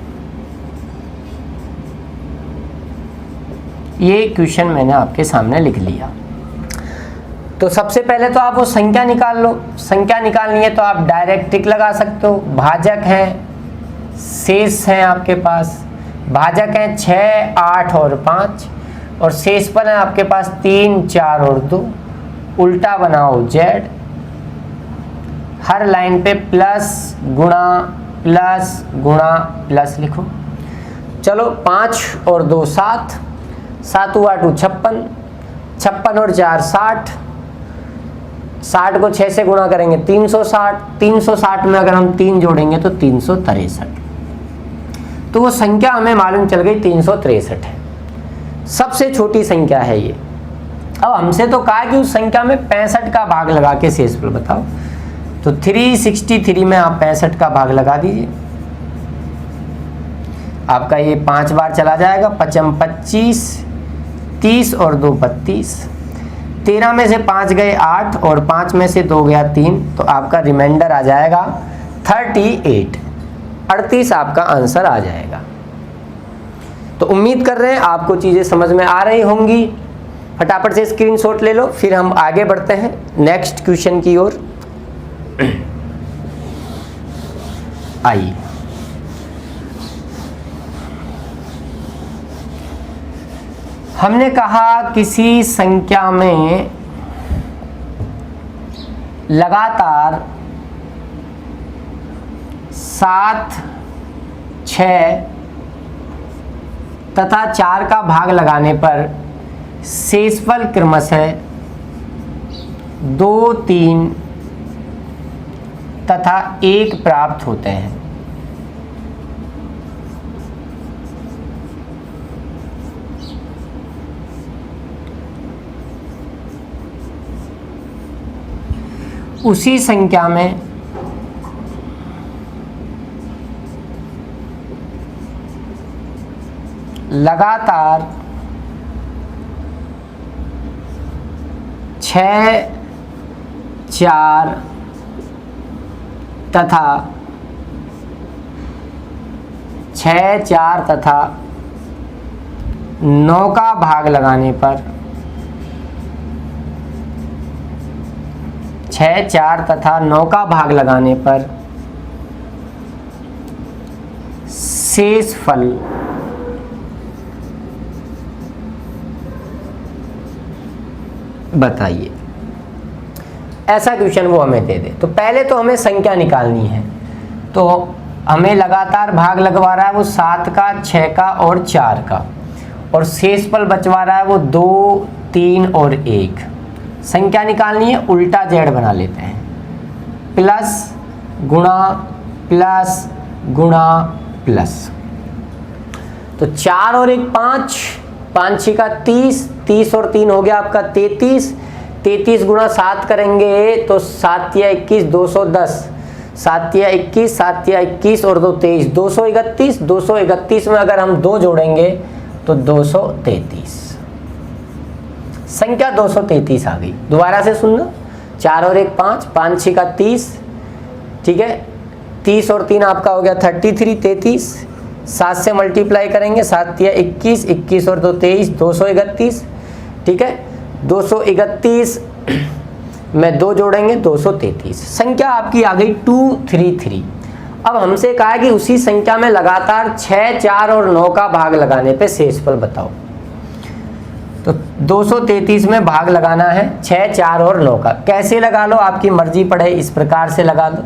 ये क्वेश्चन मैंने आपके सामने लिख लिया। तो सबसे पहले तो आप वो संख्या निकाल लो। संख्या निकालनी है तो आप डायरेक्ट टिक लगा सकते हो। भाजक है, शेष हैं आपके पास। भाजक हैं 6, 8 और 5 और शेषफल है आपके पास 3, 4 और 2। उल्टा बनाओ जेड, हर लाइन पे प्लस गुणा प्लस लिखो। चलो 5 और 2 7, 7 8 56, 56 और 4 60, 60 को 6 से गुणा करेंगे 360, 360 में अगर हम 3 जोड़ेंगे तो 363। तो वो संख्या हमें मालूम चल गई 363 है, सबसे छोटी संख्या है ये। अब हमसे तो कहा कि उस संख्या में 65 का भाग लगा के शेषफल बताओ। तो 363 में आप 65 का भाग लगा दीजिए। आपका ये 5 बार चला जाएगा। 5 25, 30 और 2 32। 13 में से 5 गए 8 और 5 में से 2 गया 3, तो आपका रिमाइंडर आ जाएगा 38। 38 आपका आंसर आ जाएगा। तो उम्मीद कर रहे हैं आपको चीज़ें समझ में आ रही होंगी। फटाफट से स्क्रीनशॉट ले लो, फिर हम आगे बढ़ते हैं नेक्स्ट क्वेश्चन की ओर। आइए, हमने कहा किसी संख्या में लगातार 7, 6 तथा 4 का भाग लगाने पर शेषफल क्रमशः 2, 3 तथा 1 प्राप्त होते हैं। उसी संख्या में लगातार 6, 4 तथा 6, 4 तथा 9 का भाग लगाने पर 6, 4 तथा 9 का भाग लगाने पर शेष फल बताइए। ऐसा क्वेश्चन वो हमें दे दे। तो पहले तो हमें संख्या निकालनी है, तो हमें लगातार भाग लगवा रहा है वो 7 का, 6 का और 4 का, और शेषफल बचवा रहा है वो 2, 3 और 1। संख्या निकालनी है, उल्टा जेड बना लेते हैं, प्लस गुणा प्लस गुणा प्लस। तो 4 और 1 5, 5 6 का 30, 30 और 3 हो गया आपका 33, 33 गुणा 7 करेंगे तो 7 या 21 210, 7 या 21, 7 या 21 और 2 23, 231, 231 में अगर हम 2 जोड़ेंगे तो 233, संख्या 233 आ गई। दोबारा से सुनना, 4 और 1 5, 5 6 का 30, ठीक है, 30 और 3 आपका हो गया 33, 33, 7 से मल्टीप्लाई करेंगे, 7 या 21, 21 और 2 23, 231, ठीक है, 231 में 2 जोड़ेंगे 233, संख्या आपकी आ गई 233। अब हमसे कहा है कि उसी संख्या में लगातार 6, 4 और 9 का भाग लगाने पे शेषफल बताओ। तो 233 में भाग लगाना है 6, 4 और 9 का। कैसे लगा लो, आपकी मर्जी पड़े, इस प्रकार से लगा दो।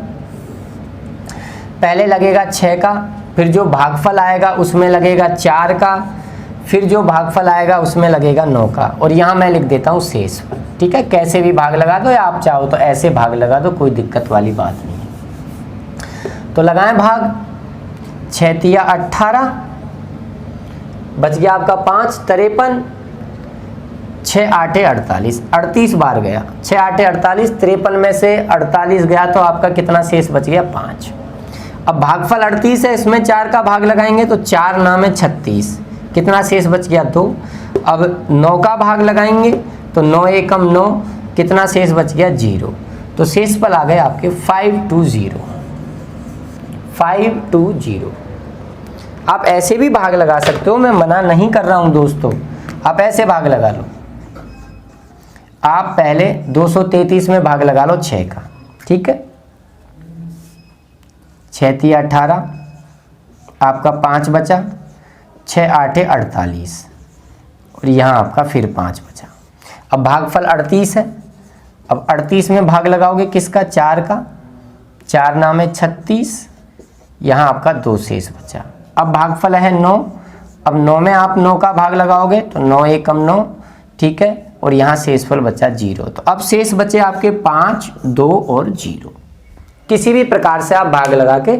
पहले लगेगा 6 का, फिर जो भागफल आएगा उसमें लगेगा 4 का, फिर जो भागफल आएगा उसमें लगेगा 9 का, और यहाँ मैं लिख देता हूँ शेषफल। ठीक है, कैसे भी भाग लगा दो, या आप चाहो तो ऐसे भाग लगा दो, कोई दिक्कत वाली बात नहीं है। तो लगाएं भाग, 6 तिया 18, बच गया आपका 5, 53, 6 8 48, 38 बार गया, 6 8 48, 53 में से 48 गया तो आपका कितना शेष बच गया 5। अब भागफल 38 है, इसमें 4 का भाग लगाएंगे तो 4 9 में 36, कितना शेष बच गया 2। अब 9 का भाग लगाएंगे तो 9 एकम 9, कितना शेष बच गया 0। तो शेषफल आ गए आपके 520, 520। आप ऐसे भी भाग लगा सकते हो, मैं मना नहीं कर रहा हूं दोस्तों, आप ऐसे भाग लगा लो। आप पहले 233 में भाग लगा लो 6 का, ठीक है, 6 तिया 18, आपका 5 बचा, 6 8 48, और यहाँ आपका फिर 5 बचा। अब भागफल 38 है, अब 38 में भाग लगाओगे किसका, 4 का, 4 9 में 36, यहाँ आपका 2 शेष बचा। अब भागफल है 9, अब 9 में आप 9 का भाग लगाओगे तो 9 एकम 9, ठीक है, और यहाँ शेषफल बचा 0। तो अब शेष बचे आपके 5, 2 और 0। किसी भी प्रकार से आप भाग लगा के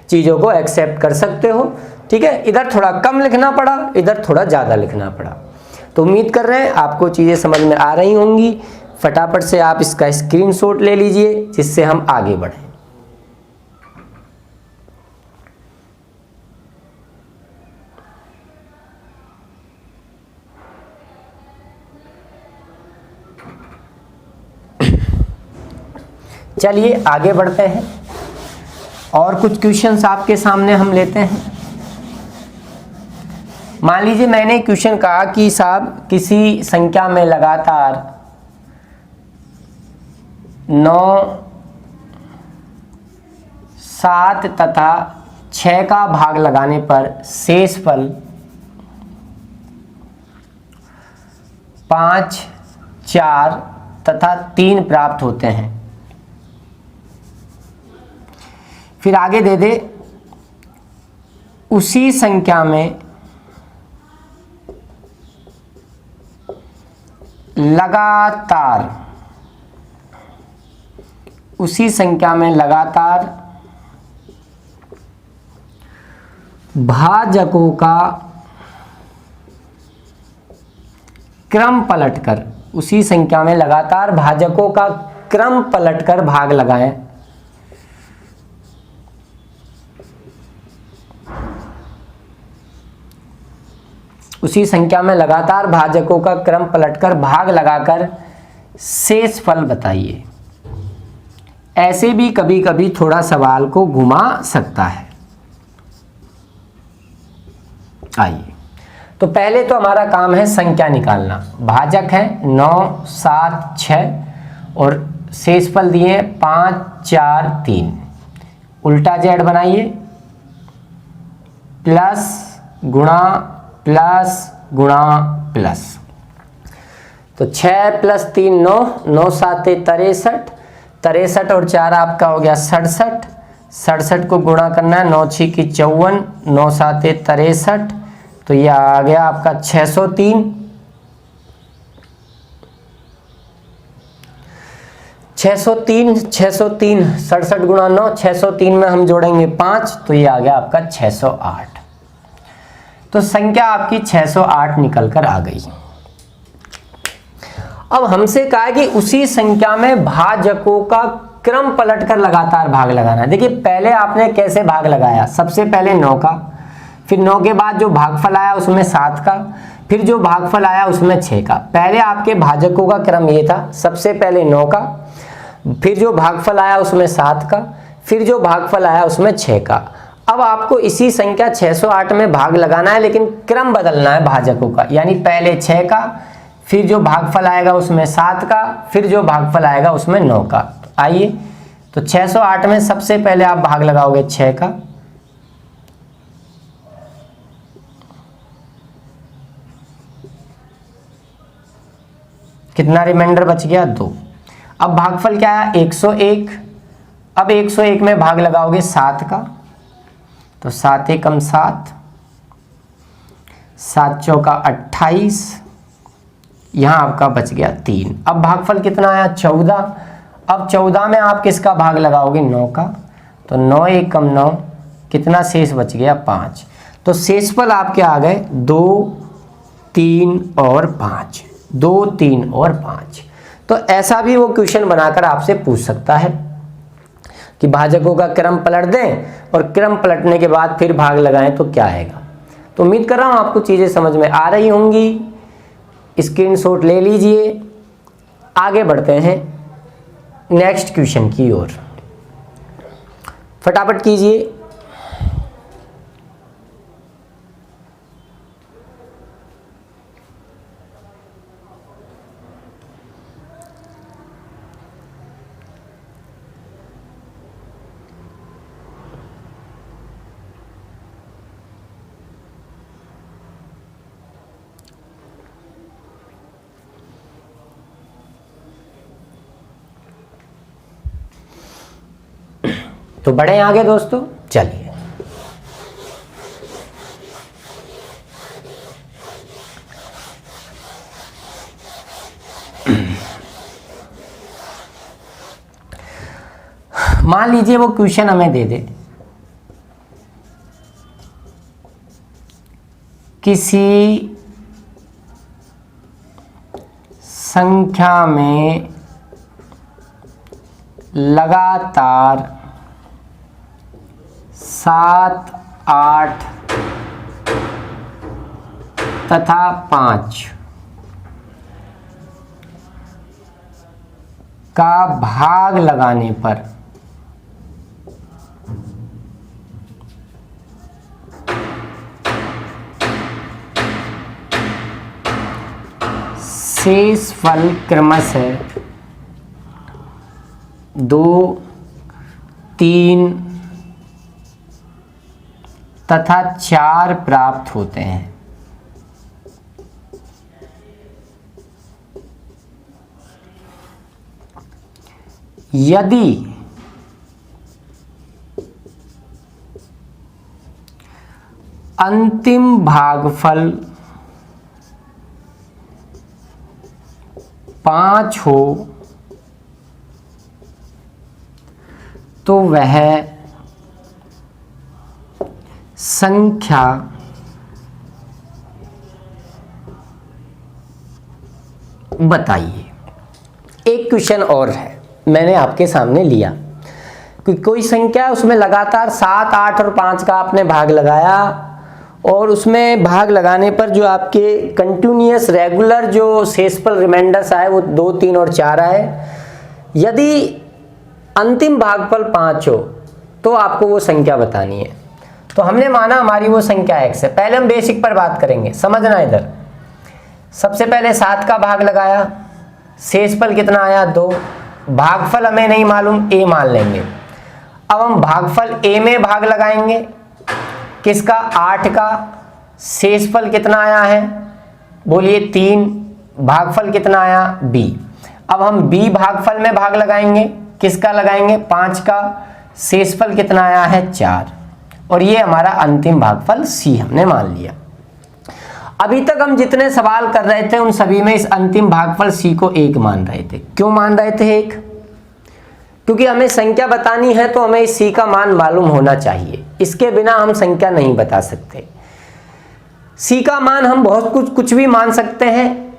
चीज़ों को एक्सेप्ट कर सकते हो, ठीक है। इधर थोड़ा कम लिखना पड़ा, इधर थोड़ा ज़्यादा लिखना पड़ा। तो उम्मीद कर रहे हैं आपको चीज़ें समझ में आ रही होंगी। फटाफट से आप इसका स्क्रीनशॉट ले लीजिए जिससे हम आगे बढ़ें। चलिए आगे बढ़ते हैं और कुछ क्वेश्चंस आपके सामने हम लेते हैं। मान लीजिए मैंने क्वेश्चन कहा कि साहब किसी संख्या में लगातार 9, 7 तथा 6 का भाग लगाने पर शेषफल 5, 4 तथा 3 प्राप्त होते हैं। फिर आगे दे दे उसी संख्या में लगातार, उसी संख्या में लगातार भाजकों का क्रम पलटकर, उसी संख्या में लगातार भाजकों का क्रम पलटकर भाग लगाएं। उसी संख्या में लगातार भाजकों का क्रम पलटकर भाग लगाकर शेष फल बताइए। ऐसे भी कभी कभी थोड़ा सवाल को घुमा सकता है। आइए, तो पहले तो हमारा काम है संख्या निकालना। भाजक है 9, 7, 6 और शेषफल दिए 5, 4, 3। उल्टा जेड बनाइए, प्लस गुणा प्लस गुणा प्लस। तो 6 + 3 9, 9 × 7 = 63, 63 और 4 आपका हो गया 67, 67 को गुणा करना है, 9 × 6 = 54, 9 × 7 = 63, तो ये आ गया आपका 603। 603 603 67 × 9, 603 में हम जोड़ेंगे 5, तो ये आ गया आपका 608। तो संख्या आपकी 608 निकल कर आ गई। अब हमसे कहा कि उसी संख्या में भाजकों का क्रम पलटकर लगातार भाग लगाना है। देखिए पहले आपने कैसे भाग लगाया, सबसे पहले 9 का, फिर 9 के बाद जो भागफल आया उसमें 7 का, फिर जो भागफल आया उसमें 6 का। पहले आपके भाजकों का क्रम ये था, सबसे पहले 9 का, फिर जो भागफल आया उसमें 7 का, फिर जो भागफल आया उसमें 6 का। अब आपको इसी संख्या 608 में भाग लगाना है, लेकिन क्रम बदलना है भाजकों का, यानी पहले 6 का, फिर जो भागफल आएगा उसमें 7 का, फिर जो भागफल आएगा उसमें 9 का। आइए, तो 608 में सबसे पहले आप भाग लगाओगे 6 का, कितना रिमाइंडर बच गया 2। अब भागफल क्या है 101, अब 101 में भाग लगाओगे 7 का, तो 7 × 7, 7 × 4 = 28, यहाँ आपका बच गया 3। अब भागफल कितना आया 14, अब 14 में आप किसका भाग लगाओगे 9 का, तो 9 × 1 = 9, कितना शेष बच गया 5। तो शेषफल आपके आ गए 2, 3 और 5, 2, 3 और 5। तो ऐसा भी वो क्वेश्चन बनाकर आपसे पूछ सकता है कि भाजकों का क्रम पलट दें और क्रम पलटने के बाद फिर भाग लगाएं तो क्या आएगा। तो उम्मीद कर रहा हूं आपको चीजें समझ में आ रही होंगी। स्क्रीनशॉट ले लीजिए, आगे बढ़ते हैं नेक्स्ट क्वेश्चन की ओर। फटाफट कीजिए। तो बढ़े आगे दोस्तों, चलिए। मान लीजिए वो क्वेश्चन हमें दे दे, किसी संख्या में लगातार 7, 8 तथा 5 का भाग लगाने पर शेषफल क्रमशः 2, 3 तथा 4 प्राप्त होते हैं। यदि अंतिम भागफल 5 हो तो वह संख्या बताइए। एक क्वेश्चन और है, मैंने आपके सामने लिया कि कोई संख्या उसमें लगातार 7, 8 और 5 का आपने भाग लगाया और उसमें भाग लगाने पर जो आपके कंटिन्यूअस रेगुलर जो शेषफल रिमाइंडर्स आए वो 2, 3 और 4 आए। यदि अंतिम भागफल 5 हो तो आपको वो संख्या बतानी है। तो हमने माना हमारी वो संख्या x है। पहले हम बेसिक पर बात करेंगे, समझना इधर। सबसे पहले 7 का भाग लगाया, शेषफल कितना आया 2, भागफल हमें नहीं मालूम, a मान लेंगे। अब हम भागफल a में भाग लगाएंगे, किसका 8 का, शेषफल कितना आया है बोलिए 3, भागफल कितना आया b। अब हम b भागफल में भाग लगाएंगे, किसका लगाएंगे 5 का, शेषफल कितना आया है 4 और ये हमारा अंतिम भागफल c हमने मान लिया। अभी तक हम जितने सवाल कर रहे थे उन सभी में इस अंतिम भागफल c को 1 मान रहे थे। क्यों मान रहे थे 1? क्योंकि हमें संख्या बतानी है तो हमें इस c का मान मालूम होना चाहिए, इसके बिना हम संख्या नहीं बता सकते। c का मान हम बहुत कुछ भी मान सकते हैं,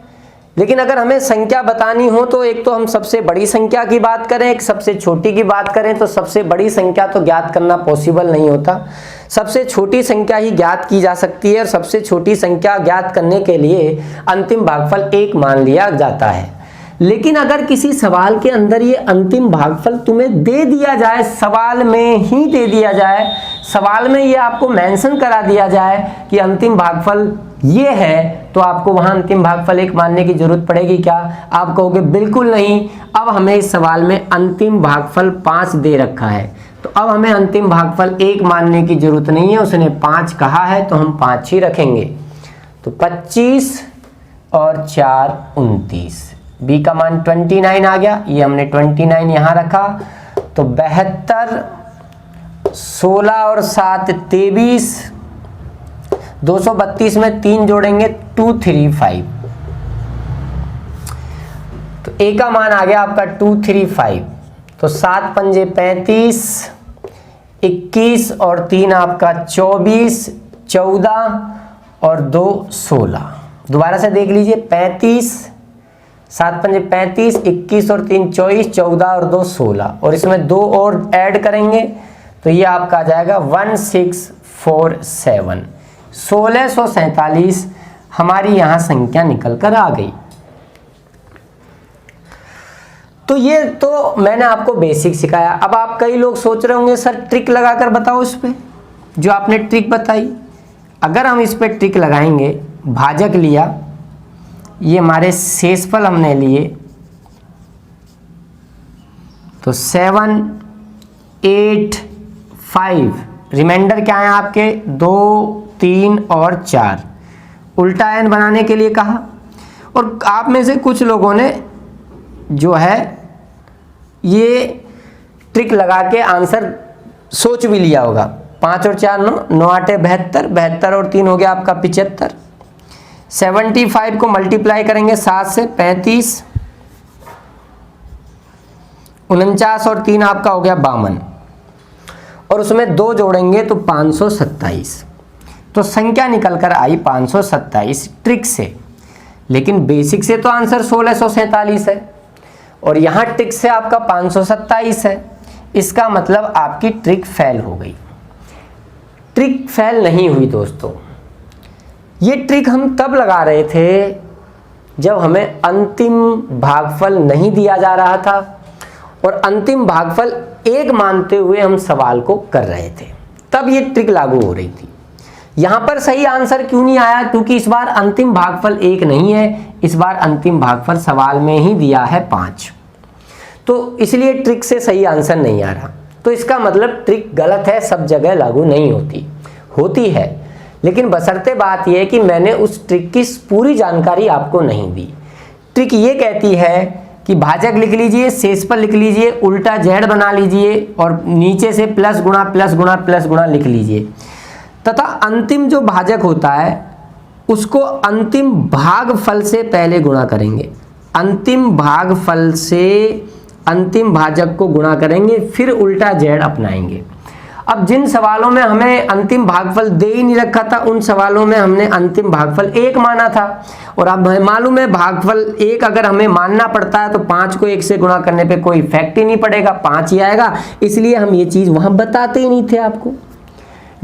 लेकिन अगर हमें संख्या बतानी हो तो एक तो हम सबसे बड़ी संख्या की बात करें, एक सबसे छोटी की बात करें, तो सबसे बड़ी संख्या तो ज्ञात करना पॉसिबल नहीं होता। सबसे छोटी संख्या ही ज्ञात की जा सकती है और सबसे छोटी संख्या ज्ञात करने के लिए अंतिम भागफल 1 मान लिया जाता है। लेकिन अगर किसी सवाल के अंदर ये अंतिम भागफल तुम्हें दे दिया जाए, सवाल में ही दे दिया जाए, सवाल में ये आपको मेंशन करा दिया जाए कि अंतिम भागफल ये है, तो आपको वहां अंतिम भागफल 1 मानने की जरूरत पड़ेगी क्या? आप कहोगे बिल्कुल नहीं। अब हमें इस सवाल में अंतिम भागफल 5 दे रखा है, तो अब हमें अंतिम भागफल 1 मानने की जरूरत नहीं है, उसने 5 कहा है तो हम 5 ही रखेंगे। तो 25 और 4 29, b का मान 29 आ गया, ये हमने 29 यहाँ रखा। तो 72, 16 और 7 23, 232 में 3 जोड़ेंगे 235, तो a का मान आ गया आपका 235। तो 7 पंजे 35, 21 और 3 आपका 24, 14 और 2 16। दोबारा से देख लीजिए, 35, 7 पंजे 35, 21 और 3 24, 14 और 2 16, और इसमें 2 और ऐड करेंगे तो ये आपका आ जाएगा 1647। 1647 हमारी यहाँ संख्या निकल कर आ गई। तो ये तो मैंने आपको बेसिक सिखाया। अब आप कई लोग सोच रहे होंगे सर ट्रिक लगाकर बताओ इस पे, जो आपने ट्रिक बताई। अगर हम इस पे ट्रिक लगाएंगे, भाजक लिया, ये हमारे शेषफल हमने लिए, तो 7, 8, 5, रिमाइंडर क्या है आपके 2, 3 और 4। उल्टा n बनाने के लिए कहा, और आप में से कुछ लोगों ने जो है ये ट्रिक लगा के आंसर सोच भी लिया होगा। 5 और 4 9, 9 8 72, 72 और 3 हो गया आपका 75। 75 को मल्टीप्लाई करेंगे 7 से, 35, 49 और 3 आपका हो गया 52, और उसमें 2 जोड़ेंगे तो 527। तो संख्या निकल कर आई 527 ट्रिक से। लेकिन बेसिक से तो आंसर 1647 है और यहाँ ट्रिक से आपका 527 है। इसका मतलब आपकी ट्रिक फेल हो गई। ट्रिक फेल नहीं हुई दोस्तों। ये ट्रिक हम तब लगा रहे थे जब हमें अंतिम भागफल नहीं दिया जा रहा था और अंतिम भागफल 1 मानते हुए हम सवाल को कर रहे थे, तब ये ट्रिक लागू हो रही थी। यहाँ पर सही आंसर क्यों नहीं आया? क्योंकि इस बार अंतिम भागफल 1 नहीं है, इस बार अंतिम भागफल सवाल में ही दिया है 5, तो इसलिए ट्रिक से सही आंसर नहीं आ रहा। तो इसका मतलब ट्रिक गलत है, सब जगह लागू नहीं होती है, लेकिन बशर्ते बात यह है कि मैंने उस ट्रिक की पूरी जानकारी आपको नहीं दी। ट्रिक ये कहती है कि भाजक लिख लीजिए, शेषफल लिख लीजिए, उल्टा जेड बना लीजिए और नीचे से प्लस गुणा प्लस गुणा प्लस गुणा लिख लीजिए, तथा अंतिम जो भाजक होता है उसको अंतिम भागफल से पहले गुणा करेंगे। अंतिम भागफल से अंतिम भाजक को गुणा करेंगे, फिर उल्टा जेड अपनाएंगे। अब जिन सवालों में हमें अंतिम भागफल दे ही नहीं रखा था, उन सवालों में हमने अंतिम भागफल 1 माना था। और अब मालूम है भागफल 1 अगर हमें मानना पड़ता है तो 5 को 1 से गुणा करने पे कोई इफेक्ट ही नहीं पड़ेगा, 5 ही आएगा, इसलिए हम ये चीज वहां बताते ही नहीं थे आपको।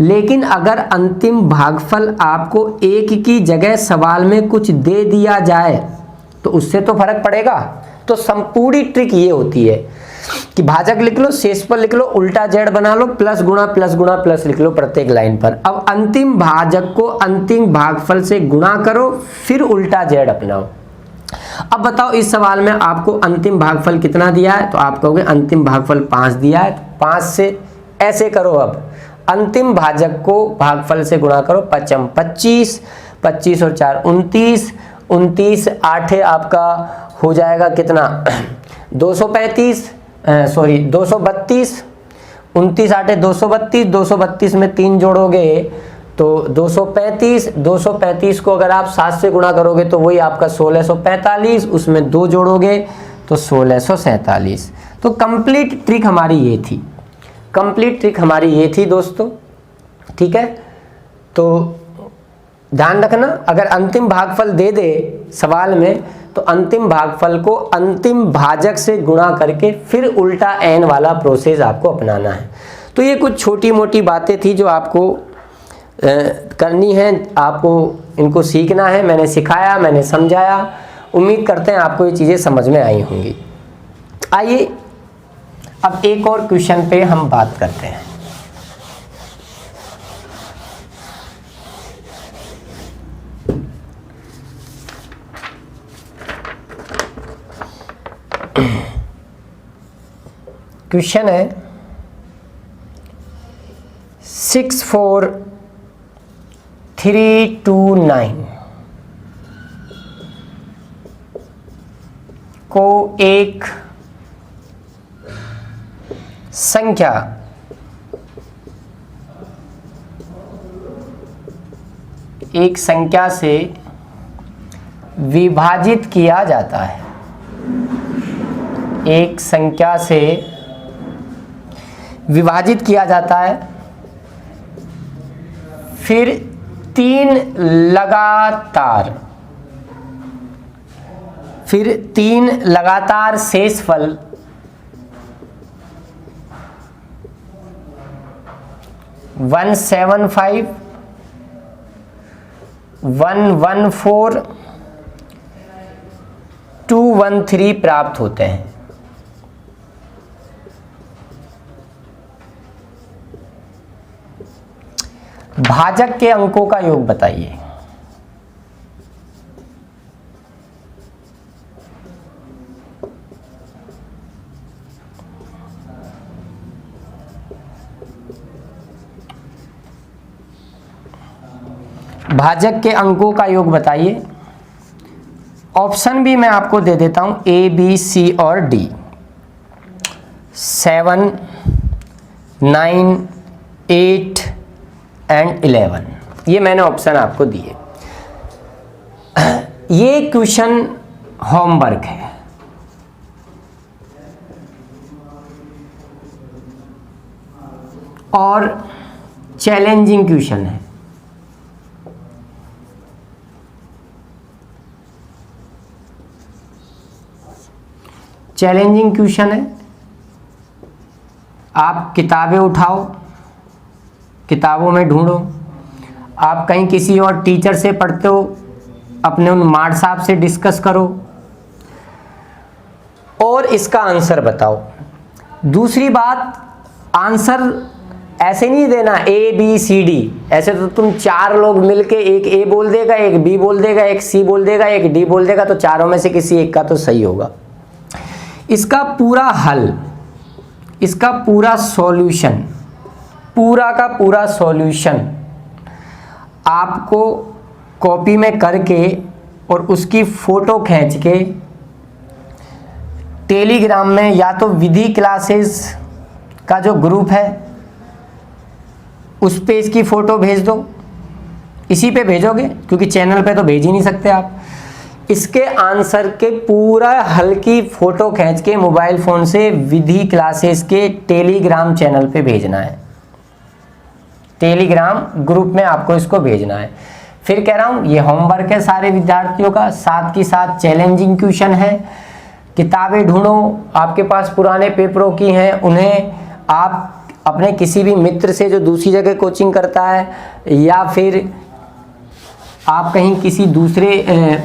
लेकिन अगर अंतिम भागफल आपको 1 की जगह सवाल में कुछ दे दिया जाए तो उससे तो फर्क पड़ेगा। तो संपूर्ण ट्रिक ये होती है कि भाजक लिख लो, शेषफल लिख लो, उल्टा जेड बना लो, प्लस गुणा प्लस लिख लो प्रत्येक लाइन पर। अब अंतिम भाजक को अंतिम भागफल से गुणा करो, फिर उल्टा जेड अपनाओ। अब बताओ इस सवाल में आपको अंतिम भागफल कितना दिया है, तो आप कहोगे अंतिम भागफल 5 दिया है, 5 से ऐसे करो। अब अंतिम भाजक को भागफल से गुणा करो, 5 25, 25 और 4 29, 29 8 आपका हो जाएगा कितना 232, 232, 29 8 232, 232 में 3 जोड़ोगे तो 235, 235 को अगर आप 7 से गुणा करोगे तो वही आपका 1645, उसमें 2 जोड़ोगे तो 1647। तो कंप्लीट ट्रिक हमारी ये थी, कंप्लीट ट्रिक हमारी ये थी दोस्तों, ठीक है। तो ध्यान रखना, अगर अंतिम भागफल दे दे सवाल में तो अंतिम भागफल को अंतिम भाजक से गुणा करके फिर उल्टा एन वाला प्रोसेस आपको अपनाना है। तो ये कुछ छोटी मोटी बातें थी जो आपको करनी है, आपको इनको सीखना है। मैंने सिखाया, मैंने समझाया, उम्मीद करते हैं आपको ये चीज़ें समझ में आई होंगी। आइए अब एक और क्वेश्चन पे हम बात करते हैं। क्वेश्चन है 64329 को एक संख्या से विभाजित किया जाता है, एक संख्या से विभाजित किया जाता है, फिर 3 लगातार शेषफल 175, 114, 213 प्राप्त होते हैं। भाजक के अंकों का योग बताइए। भाजक के अंकों का योग बताइए। ऑप्शन भी मैं आपको दे देता हूं, ए बी सी और डी। 7, 9, 8 एंड 11, ये मैंने ऑप्शन आपको दिए। ये क्वेश्चन होमवर्क है, और चैलेंजिंग क्वेश्चन है। चैलेंजिंग क्वेश्चन है। आप किताबें उठाओ, किताबों में ढूंढो, आप कहीं किसी और टीचर से पढ़ते हो, अपने उन मार्ड साहब से डिस्कस करो और इसका आंसर बताओ। दूसरी बात, आंसर ऐसे नहीं देना ए बी सी डी, ऐसे तो तुम 4 लोग मिलके एक ए बोल देगा, एक बी बोल देगा, एक सी बोल देगा, एक डी बोल देगा, तो चारों में से किसी एक का तो सही होगा। इसका पूरा हल, इसका पूरा सॉल्यूशन, पूरा का पूरा सॉल्यूशन आपको कॉपी में करके और उसकी फोटो खींच के टेलीग्राम में या तो विधि क्लासेस का जो ग्रुप है उस पे इसकी फ़ोटो भेज दो। इसी पे भेजोगे क्योंकि चैनल पे तो भेज ही नहीं सकते आप। इसके आंसर के पूरा हल की फ़ोटो खींच के मोबाइल फ़ोन से विधि क्लासेस के टेलीग्राम चैनल पे भेजना है। टेलीग्राम ग्रुप में आपको इसको भेजना है। फिर कह रहा हूँ ये होमवर्क है सारे विद्यार्थियों का, साथ ही साथ चैलेंजिंग क्वेश्चन है। किताबें ढूंढो, आपके पास पुराने पेपरों की हैं, उन्हें आप अपने किसी भी मित्र से जो दूसरी जगह कोचिंग करता है, या फिर आप कहीं किसी दूसरे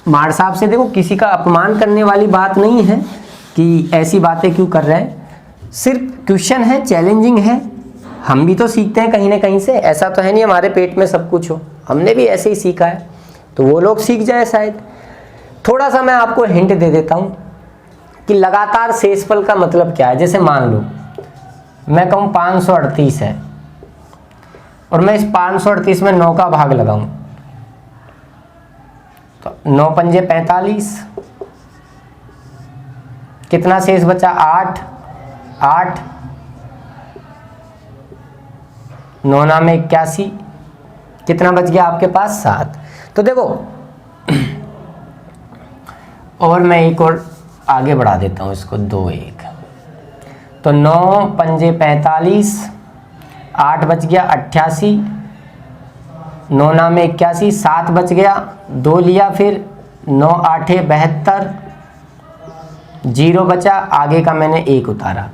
मार साहब से, देखो किसी का अपमान करने वाली बात नहीं है कि ऐसी बातें क्यों कर रहे हैं, सिर्फ क्वेश्चन है, चैलेंजिंग है। हम भी तो सीखते हैं कहीं ना कहीं से, ऐसा तो है नहीं हमारे पेट में सब कुछ हो, हमने भी ऐसे ही सीखा है, तो वो लोग सीख जाए शायद। थोड़ा सा मैं आपको हिंट दे देता हूँ कि लगातार शेषफल का मतलब क्या है। जैसे मान लो मैं कहूँ 538 है और मैं इस 538 में 9 का भाग लगाऊं, तो 9 पंजे 45, कितना शेष बचा? 8, 8, 9 नाम 81, कितना बच गया आपके पास? 7। तो देखो और मैं एक और आगे बढ़ा देता हूँ इसको, 2 1, तो 9 पंजे 45, 8 बच गया 88, 9 नाम 81, 7 बच गया, 2 लिया, फिर 9 8 72, 0 बचा, आगे का मैंने 1 उतारा।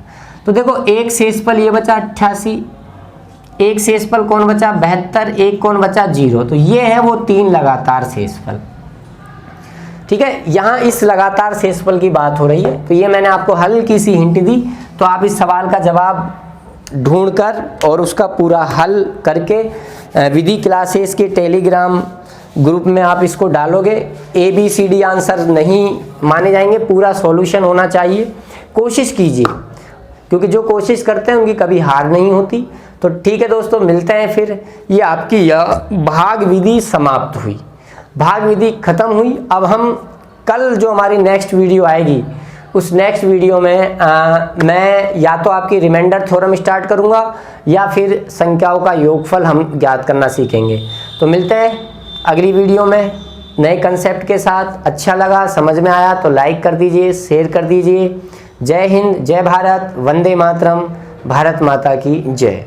तो देखो एक शेषफल ये बचा 88, एक शेषफल कौन बचा? 72, एक कौन बचा? 0। तो ये है वो 3 लगातार शेषफल। ठीक है, यहाँ इस लगातार शेषफल की बात हो रही है, तो ये मैंने आपको हल्की सी हिंट दी। तो आप इस सवाल का जवाब ढूंढकर और उसका पूरा हल करके विधि क्लासेस के टेलीग्राम ग्रुप में आप इसको डालोगे। ABCD आंसर नहीं माने जाएंगे, पूरा सॉल्यूशन होना चाहिए। कोशिश कीजिए, क्योंकि जो कोशिश करते हैं उनकी कभी हार नहीं होती। तो ठीक है दोस्तों, मिलते हैं फिर। ये आपकी यह भाग विधि समाप्त हुई, भाग विधि खत्म हुई। अब हम कल जो हमारी नेक्स्ट वीडियो आएगी, उस नेक्स्ट वीडियो में मैं या तो आपकी रिमाइंडर थ्योरम स्टार्ट करूंगा या फिर संख्याओं का योगफल हम ज्ञात करना सीखेंगे। तो मिलते हैं अगली वीडियो में नए कंसेप्ट के साथ। अच्छा लगा, समझ में आया तो लाइक कर दीजिए, शेयर कर दीजिए। जय हिंद, जय भारत, वंदे मातरम, भारत माता की जय।